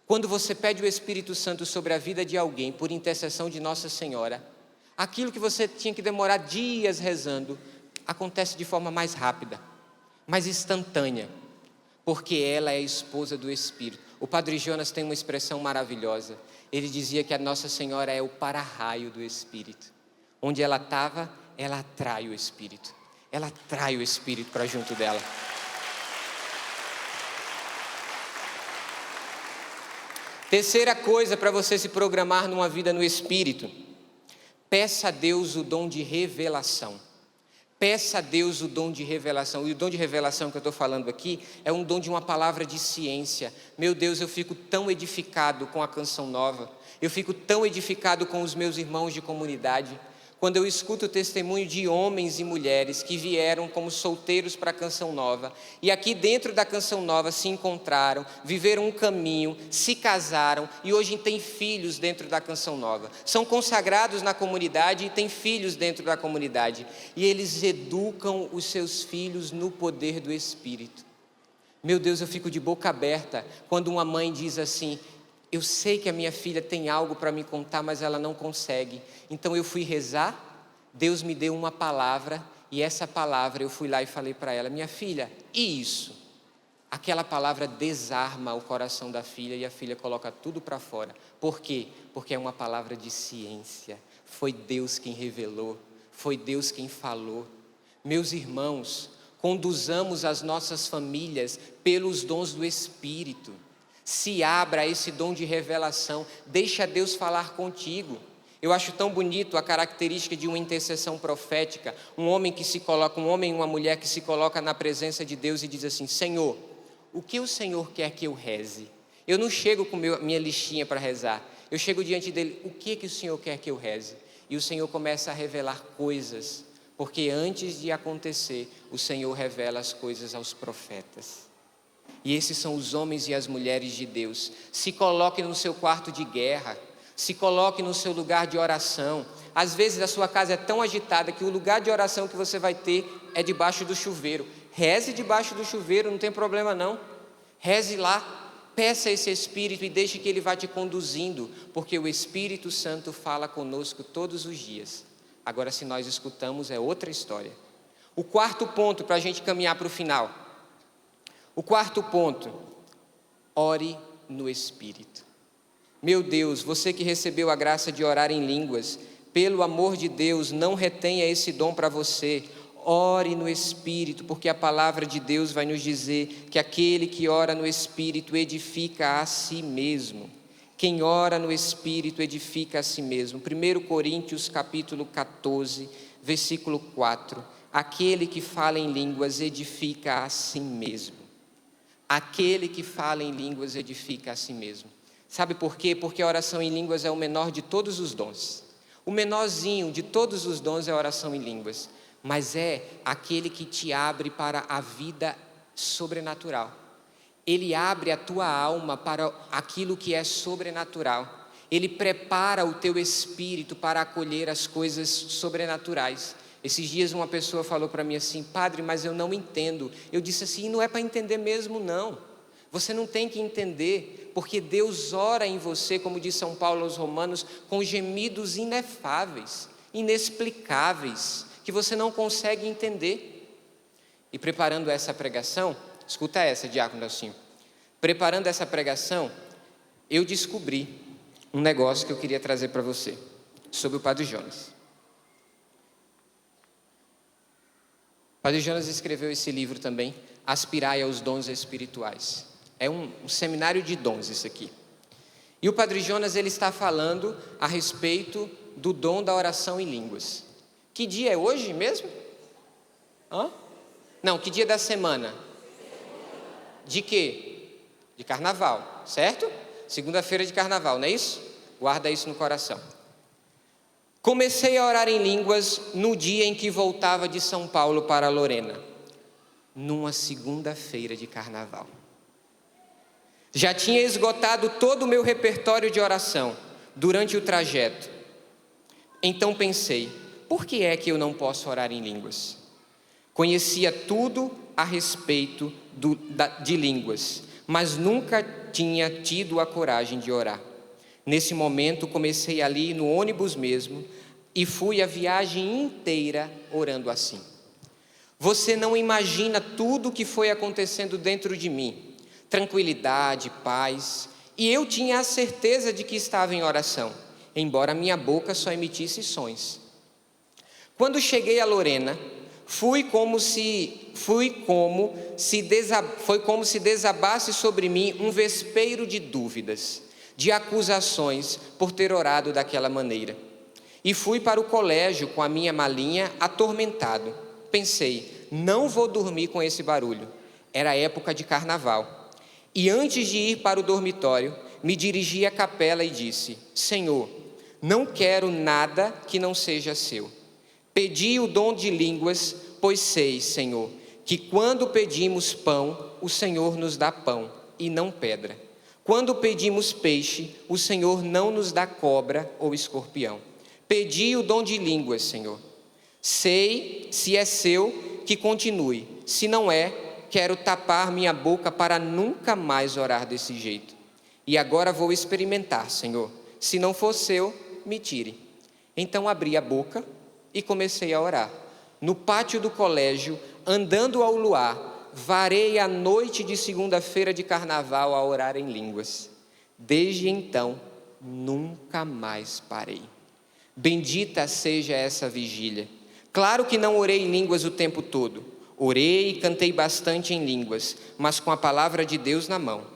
Quando você pede o Espírito Santo sobre a vida de alguém, por intercessão de Nossa Senhora, aquilo que você tinha que demorar dias rezando, acontece de forma mais rápida, mais instantânea, porque ela é a esposa do Espírito. O Padre Jonas tem uma expressão maravilhosa. Ele dizia que a Nossa Senhora é o para-raio do Espírito. Onde ela estava, ela atrai o Espírito. Ela atrai o Espírito para junto dela. Terceira coisa para você se programar numa vida no Espírito: peça a Deus o dom de revelação. Peça a Deus o dom de revelação. E o dom de revelação que eu estou falando aqui é um dom de uma palavra de ciência. Meu Deus, eu fico tão edificado com a Canção Nova. Eu fico tão edificado com os meus irmãos de comunidade. Quando eu escuto o testemunho de homens e mulheres que vieram como solteiros para a Canção Nova, e aqui dentro da Canção Nova se encontraram, viveram um caminho, se casaram e hoje têm filhos dentro da Canção Nova. São consagrados na comunidade e têm filhos dentro da comunidade. E eles educam os seus filhos no poder do Espírito. Meu Deus, eu fico de boca aberta quando uma mãe diz assim: eu sei que a minha filha tem algo para me contar, mas ela não consegue. Então eu fui rezar, Deus me deu uma palavra, e essa palavra eu fui lá e falei para ela: minha filha, e isso? Aquela palavra desarma o coração da filha e a filha coloca tudo para fora. Por quê? Porque é uma palavra de ciência. Foi Deus quem revelou, foi Deus quem falou. Meus irmãos, conduzamos as nossas famílias pelos dons do Espírito. Se abra a esse dom de revelação, deixa Deus falar contigo. Eu acho tão bonito a característica de uma intercessão profética, um homem e uma mulher que se coloca na presença de Deus e diz assim: Senhor, o que o Senhor quer que eu reze? Eu não chego com minha listinha para rezar, eu chego diante dele: o que o Senhor quer que eu reze? E o Senhor começa a revelar coisas, porque antes de acontecer, o Senhor revela as coisas aos profetas. E esses são os homens e as mulheres de Deus. Se coloque no seu quarto de guerra, se coloque no seu lugar de oração. Às vezes a sua casa é tão agitada que o lugar de oração que você vai ter é debaixo do chuveiro. Reze debaixo do chuveiro, não tem problema não. Reze lá, peça esse Espírito e deixe que Ele vá te conduzindo, porque o Espírito Santo fala conosco todos os dias. Agora, se nós escutamos, é outra história. O quarto ponto para a gente caminhar para o final. O quarto ponto: ore no Espírito. Meu Deus, você que recebeu a graça de orar em línguas, pelo amor de Deus, não retenha esse dom para você. Ore no Espírito, porque a palavra de Deus vai nos dizer que aquele que ora no Espírito edifica a si mesmo. Quem ora no Espírito edifica a si mesmo. 1 Coríntios capítulo 14, versículo 4. Aquele que fala em línguas edifica a si mesmo. Aquele que fala em línguas edifica a si mesmo. Sabe por quê? Porque a oração em línguas é o menor de todos os dons. O menorzinho de todos os dons é a oração em línguas. Mas é aquele que te abre para a vida sobrenatural. Ele abre a tua alma para aquilo que é sobrenatural. Ele prepara o teu espírito para acolher as coisas sobrenaturais. Esses dias uma pessoa falou para mim assim: padre, mas eu não entendo. Eu disse assim: não é para entender mesmo não. Você não tem que entender, porque Deus ora em você, como diz São Paulo aos Romanos, com gemidos inefáveis, inexplicáveis, que você não consegue entender. E preparando essa pregação, escuta essa, diácono Nelsinho. Preparando essa pregação, eu descobri um negócio que eu queria trazer para você, sobre o Padre Jonas. Padre Jonas escreveu esse livro também, Aspirai aos Dons Espirituais. É um seminário de dons isso aqui. E o Padre Jonas, ele está falando a respeito do dom da oração em línguas. Que dia é hoje mesmo? Não, que dia da semana? De quê? De carnaval, certo? Segunda-feira de carnaval, não é isso? Guarda isso no coração. Comecei a orar em línguas no dia em que voltava de São Paulo para Lorena, numa segunda-feira de carnaval. Já tinha esgotado todo o meu repertório de oração durante o trajeto. Então pensei: por que é que eu não posso orar em línguas? Conhecia tudo a respeito de línguas, mas nunca tinha tido a coragem de orar. Nesse momento, comecei ali no ônibus mesmo e fui a viagem inteira orando assim. Você não imagina tudo o que foi acontecendo dentro de mim. Tranquilidade, paz. E eu tinha a certeza de que estava em oração, embora minha boca só emitisse sons. Quando cheguei a Lorena, foi como se desabasse sobre mim um vespeiro de dúvidas, de acusações por ter orado daquela maneira. E fui para o colégio com a minha malinha atormentado. Pensei, não vou dormir com esse barulho. Era época de carnaval. E antes de ir para o dormitório, me dirigi à capela e disse: Senhor, não quero nada que não seja seu. Pedi o dom de línguas, pois sei, Senhor, que quando pedimos pão, o Senhor nos dá pão e não pedra. Quando pedimos peixe, o Senhor não nos dá cobra ou escorpião. Pedi o dom de línguas, Senhor. Sei, se é seu, que continue. Se não é, quero tapar minha boca para nunca mais orar desse jeito. E agora vou experimentar, Senhor. Se não for seu, me tire. Então abri a boca e comecei a orar. No pátio do colégio, andando ao luar, varei a noite de segunda-feira de carnaval a orar em línguas. Desde então, nunca mais parei. Bendita seja essa vigília. Claro que não orei em línguas o tempo todo. Orei e cantei bastante em línguas, mas com a palavra de Deus na mão.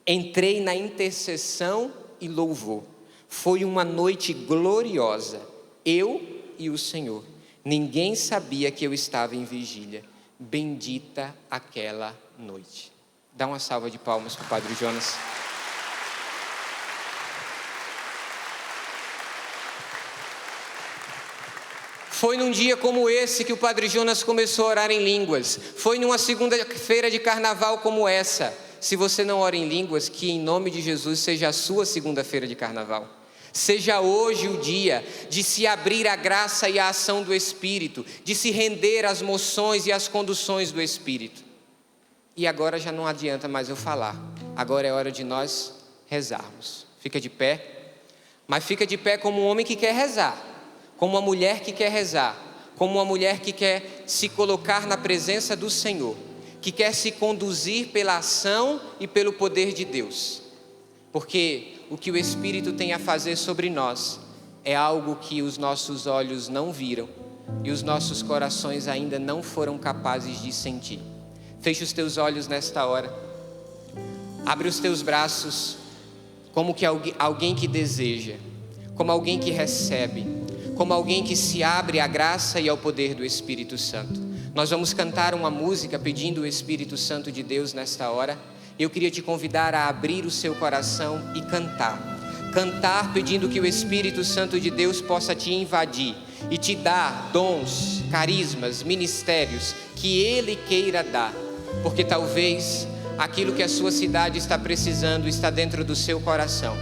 Entrei na intercessão e louvor. Foi uma noite gloriosa. Eu e o Senhor. Ninguém sabia que eu estava em vigília. Bendita aquela noite. Dá uma salva de palmas para o Padre Jonas. Foi num dia como esse que o Padre Jonas começou a orar em línguas. Foi numa segunda-feira de carnaval como essa. Se você não ora em línguas, que em nome de Jesus seja a sua segunda-feira de carnaval. Seja hoje o dia de se abrir à graça e à ação do Espírito, de se render às moções e às conduções do Espírito. E agora já não adianta mais eu falar. Agora é hora de nós rezarmos. Fica de pé, mas fica de pé como um homem que quer rezar. Como uma mulher que quer rezar, como uma mulher que quer se colocar na presença do Senhor, que quer se conduzir pela ação e pelo poder de Deus. Porque o que o Espírito tem a fazer sobre nós é algo que os nossos olhos não viram e os nossos corações ainda não foram capazes de sentir. Feche os teus olhos nesta hora, abre os teus braços como que alguém que deseja, como alguém que recebe, como alguém que se abre à graça e ao poder do Espírito Santo. Nós vamos cantar uma música pedindo o Espírito Santo de Deus nesta hora. Eu queria te convidar a abrir o seu coração e cantar. Cantar pedindo que o Espírito Santo de Deus possa te invadir e te dar dons, carismas, ministérios que Ele queira dar. Porque talvez aquilo que a sua cidade está precisando está dentro do seu coração.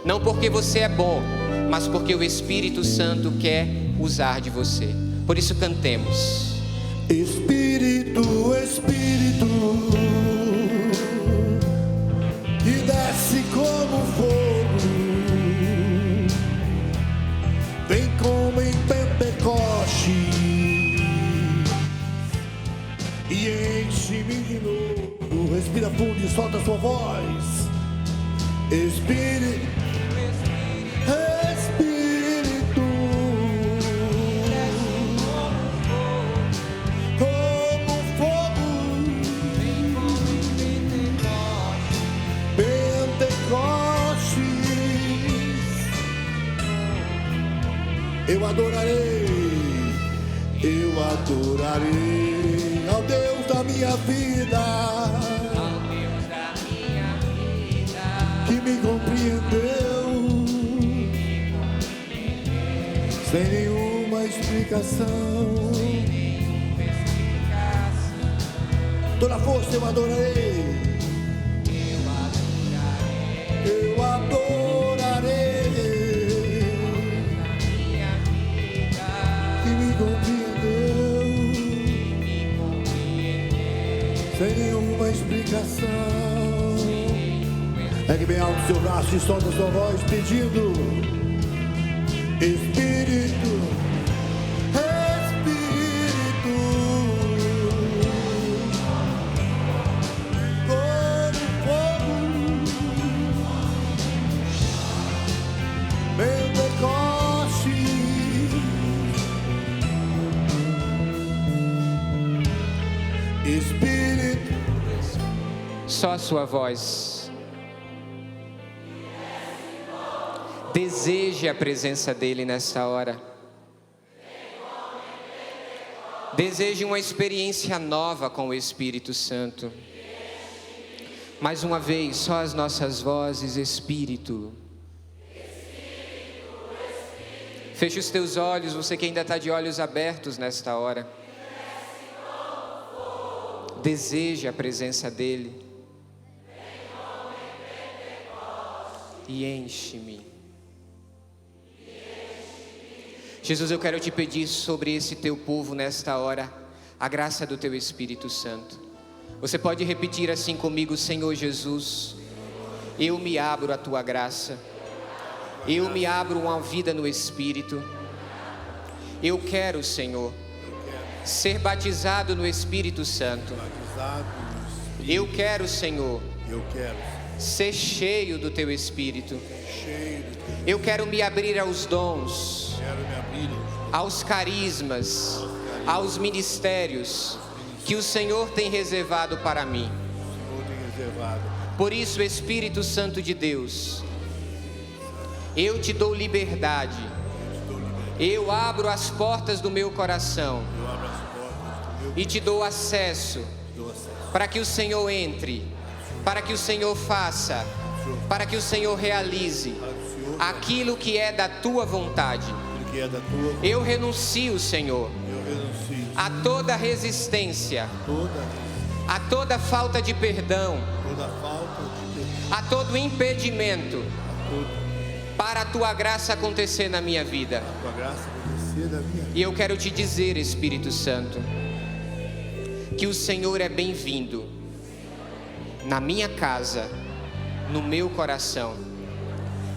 Não porque você é bom, mas porque o Espírito Santo quer usar de você. Por isso cantemos. Espírito, Espírito, que desce como fogo, vem como em Pentecoste e enche-me de novo. Respira fundo e solta a sua voz. Espírito, eu adorarei ao Deus da minha vida, que me compreendeu sem nenhuma explicação. Toda a força eu adorarei. Eu adorarei. Sem nenhuma explicação. Pegue bem alto o seu braço e solta a sua voz pedindo: Espírito, Espírito, como fogo, Pentecoste, Espírito. Só a sua voz. Deseje a presença dele nessa hora. Deseje uma experiência nova com o Espírito Santo. Mais uma vez, só as nossas vozes, Espírito. Feche os teus olhos, você que ainda está de olhos abertos nesta hora. Deseje a presença dele. E enche-me. Jesus, eu quero te pedir sobre esse teu povo nesta hora, a graça do teu Espírito Santo. Você pode repetir assim comigo: Senhor Jesus, eu me abro à tua graça. Eu me abro uma vida no Espírito. Eu quero, Senhor, ser batizado no Espírito Santo. Eu quero, Senhor, ser cheio do teu Espírito. Eu quero me abrir aos dons, aos carismas, aos ministérios que o Senhor tem reservado para mim. Por isso, Espírito Santo de Deus, eu te dou liberdade. Eu abro as portas do meu coração e te dou acesso para que o Senhor entre, para que o Senhor faça, para que o Senhor realize aquilo que é da tua vontade. Eu renuncio, Senhor, a toda resistência, a toda falta de perdão, a todo impedimento para a tua graça acontecer na minha vida. E eu quero te dizer, Espírito Santo, que o Senhor é bem-vindo na minha casa, no meu coração.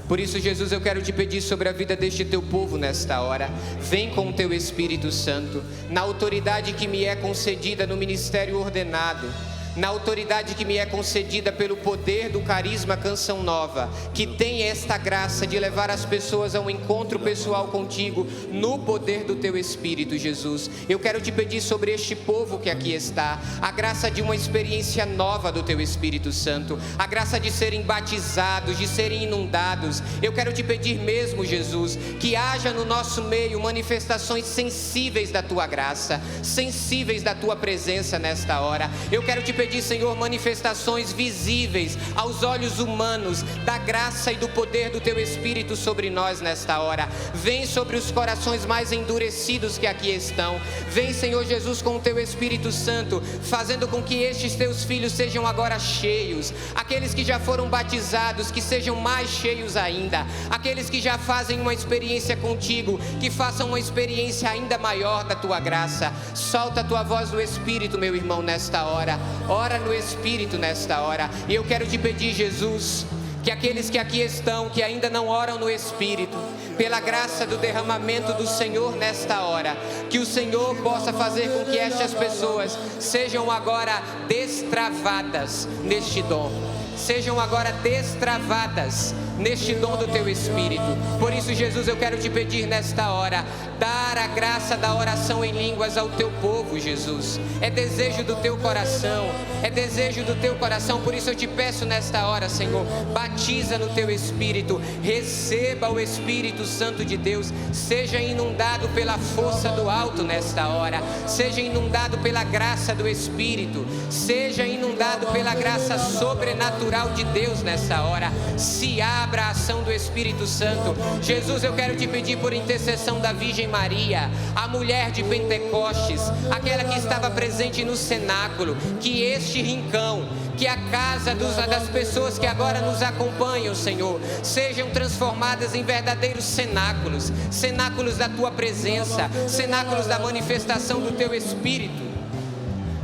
Por isso, Jesus, eu quero te pedir sobre a vida deste teu povo nesta hora. Vem com o teu Espírito Santo, na autoridade que me é concedida no ministério ordenado, na autoridade que me é concedida pelo poder do carisma Canção Nova, que tem esta graça de levar as pessoas a um encontro pessoal contigo, no poder do teu Espírito, Jesus. Eu quero te pedir sobre este povo que aqui está, a graça de uma experiência nova do teu Espírito Santo, a graça de serem batizados, de serem inundados. Eu quero te pedir mesmo, Jesus, que haja no nosso meio manifestações sensíveis da tua graça, sensíveis da tua presença nesta hora. Eu quero te pedir, Senhor, manifestações visíveis aos olhos humanos da graça e do poder do teu Espírito sobre nós nesta hora. Vem sobre os corações mais endurecidos que aqui estão. Vem, Senhor Jesus, com o teu Espírito Santo, fazendo com que estes teus filhos sejam agora cheios. Aqueles que já foram batizados, que sejam mais cheios ainda. Aqueles que já fazem uma experiência contigo, que façam uma experiência ainda maior da tua graça. Solta a tua voz no Espírito, meu irmão, nesta hora. Ora no Espírito nesta hora. E eu quero te pedir, Jesus, que aqueles que aqui estão, que ainda não oram no Espírito, pela graça do derramamento do Senhor nesta hora, que o Senhor possa fazer com que estas pessoas sejam agora destravadas neste dom. Sejam agora destravadas neste dom do teu Espírito. Por isso, Jesus, eu quero te pedir nesta hora, dar a graça da oração em línguas ao teu povo, Jesus. É desejo do teu coração, é desejo do teu coração. Por isso eu te peço nesta hora, Senhor, batiza no teu Espírito, receba o Espírito Santo de Deus, seja inundado pela força do alto nesta hora, seja inundado pela graça do Espírito, seja inundado pela graça sobrenatural de Deus nessa hora. Se abra a ação do Espírito Santo. Jesus, eu quero te pedir por intercessão da Virgem Maria, a mulher de Pentecostes, aquela que estava presente no cenáculo, que este rincão, que a casa das pessoas que agora nos acompanham, Senhor, sejam transformadas em verdadeiros cenáculos, cenáculos da tua presença, cenáculos da manifestação do teu Espírito.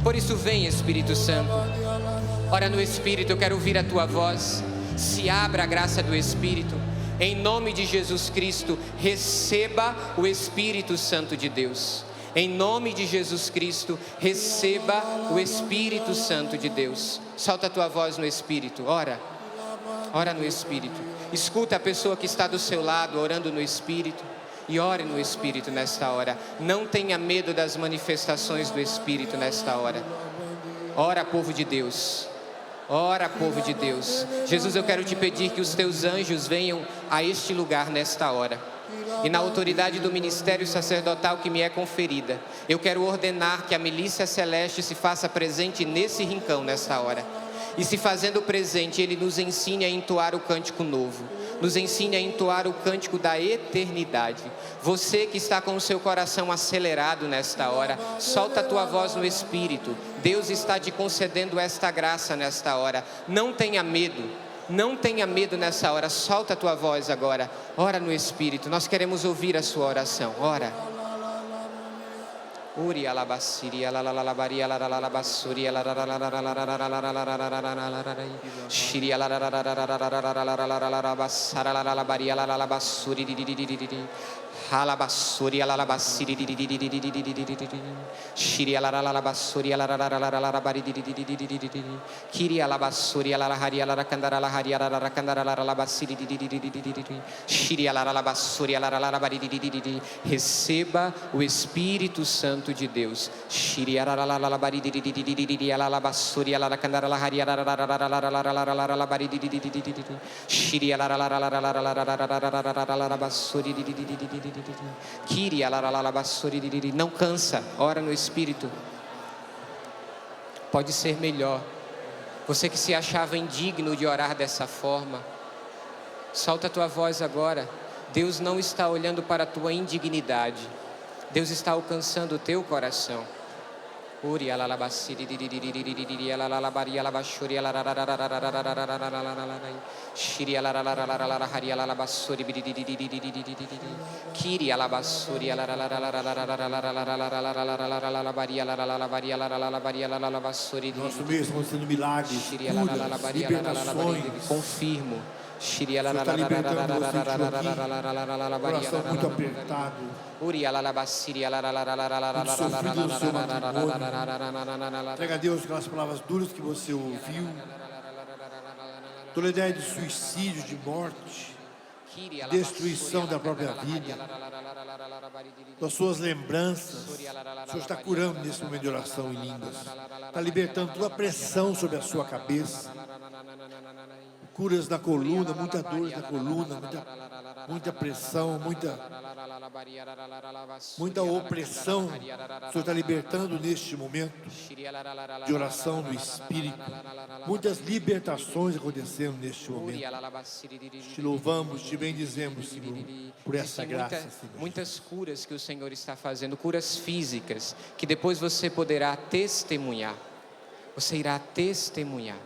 Por isso vem, Espírito Santo. Ora no Espírito, eu quero ouvir a tua voz. Se abra a graça do Espírito. Em nome de Jesus Cristo, receba o Espírito Santo de Deus. Em nome de Jesus Cristo, receba o Espírito Santo de Deus. Solta a tua voz no Espírito, ora no Espírito. Escuta a pessoa que está do seu lado, orando no Espírito. E ore no Espírito nesta hora. Não tenha medo das manifestações do Espírito nesta hora. Ora, povo de Deus. Ora, povo de Deus. Jesus, eu quero te pedir que os teus anjos venham a este lugar nesta hora. E na autoridade do ministério sacerdotal que me é conferida, eu quero ordenar que a milícia celeste se faça presente nesse rincão nesta hora. E se fazendo presente, Ele nos ensine a entoar o cântico novo. Nos ensine a entoar o cântico da eternidade. Você que está com o seu coração acelerado nesta hora, solta a tua voz no Espírito. Deus está te concedendo esta graça nesta hora. Não tenha medo. Não tenha medo nessa hora. Solta a tua voz agora. Ora no Espírito. Nós queremos ouvir a sua oração. Ora. Uri alabasiri alalabari alalabasuri alalabasuri shiri alalabasari alalabasuri halabasuri alalabasiri shiri alalabasuri alalabari kiri alabasuri alalahari alakandara alahari alakandara alalabasiri shiri alalabasuri alalabari. Receba o Espírito Santo de Deus. Não cansa, ora no Espírito. Pode ser melhor. Você que se achava indigno de orar dessa forma, solta a tua voz agora. Deus não está olhando para a tua indignidade. Deus está alcançando o teu coração. Uri alalabasiri alalabari alabashuri shiri alalahari alabasuri kiri alabasuri alalabari alabasuri. Nosso mês estão sendo milagres, curas, liberações. Confirmo. Você está libertando você aqui, coração muito apertado, muito sofrido no seu matrimônio. Entrega a Deus aquelas palavras duras que você ouviu, toda ideia de suicídio, de morte, destruição da própria vida, das suas lembranças. O Senhor está curando nesse momento de oração em línguas, está libertando toda a pressão sobre a sua cabeça. Curas na coluna, muita dor na coluna, muita pressão, muita opressão. O Senhor está libertando neste momento de oração no Espírito. Muitas libertações acontecendo neste momento. Te louvamos, te bendizemos, Senhor, por essa graça, Senhor. Muitas curas que o Senhor está fazendo, curas físicas, que depois você poderá testemunhar. Você irá testemunhar.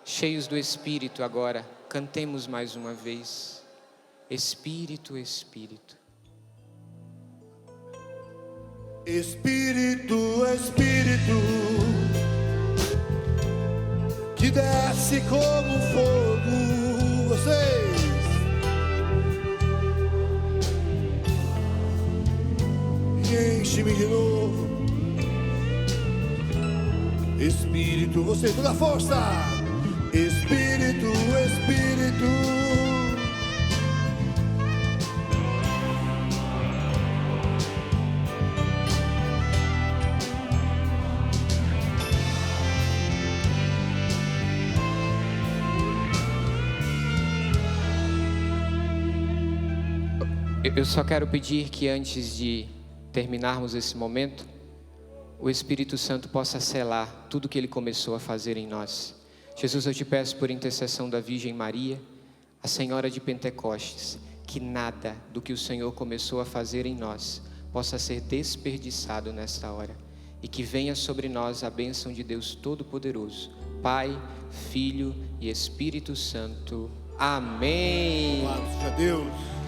Cheios do Espírito agora, cantemos mais uma vez. Espírito, Espírito. Espírito, Espírito, que desce como fogo, vocês. E enche-me de novo. Espírito, você, toda a força. Espírito, Espírito. Eu só quero pedir que antes de terminarmos esse momento, o Espírito Santo possa selar tudo que Ele começou a fazer em nós. Jesus, eu te peço por intercessão da Virgem Maria, a Senhora de Pentecostes, que nada do que o Senhor começou a fazer em nós possa ser desperdiçado nesta hora. E que venha sobre nós a bênção de Deus Todo-Poderoso, Pai, Filho e Espírito Santo. Amém. Glória a Deus.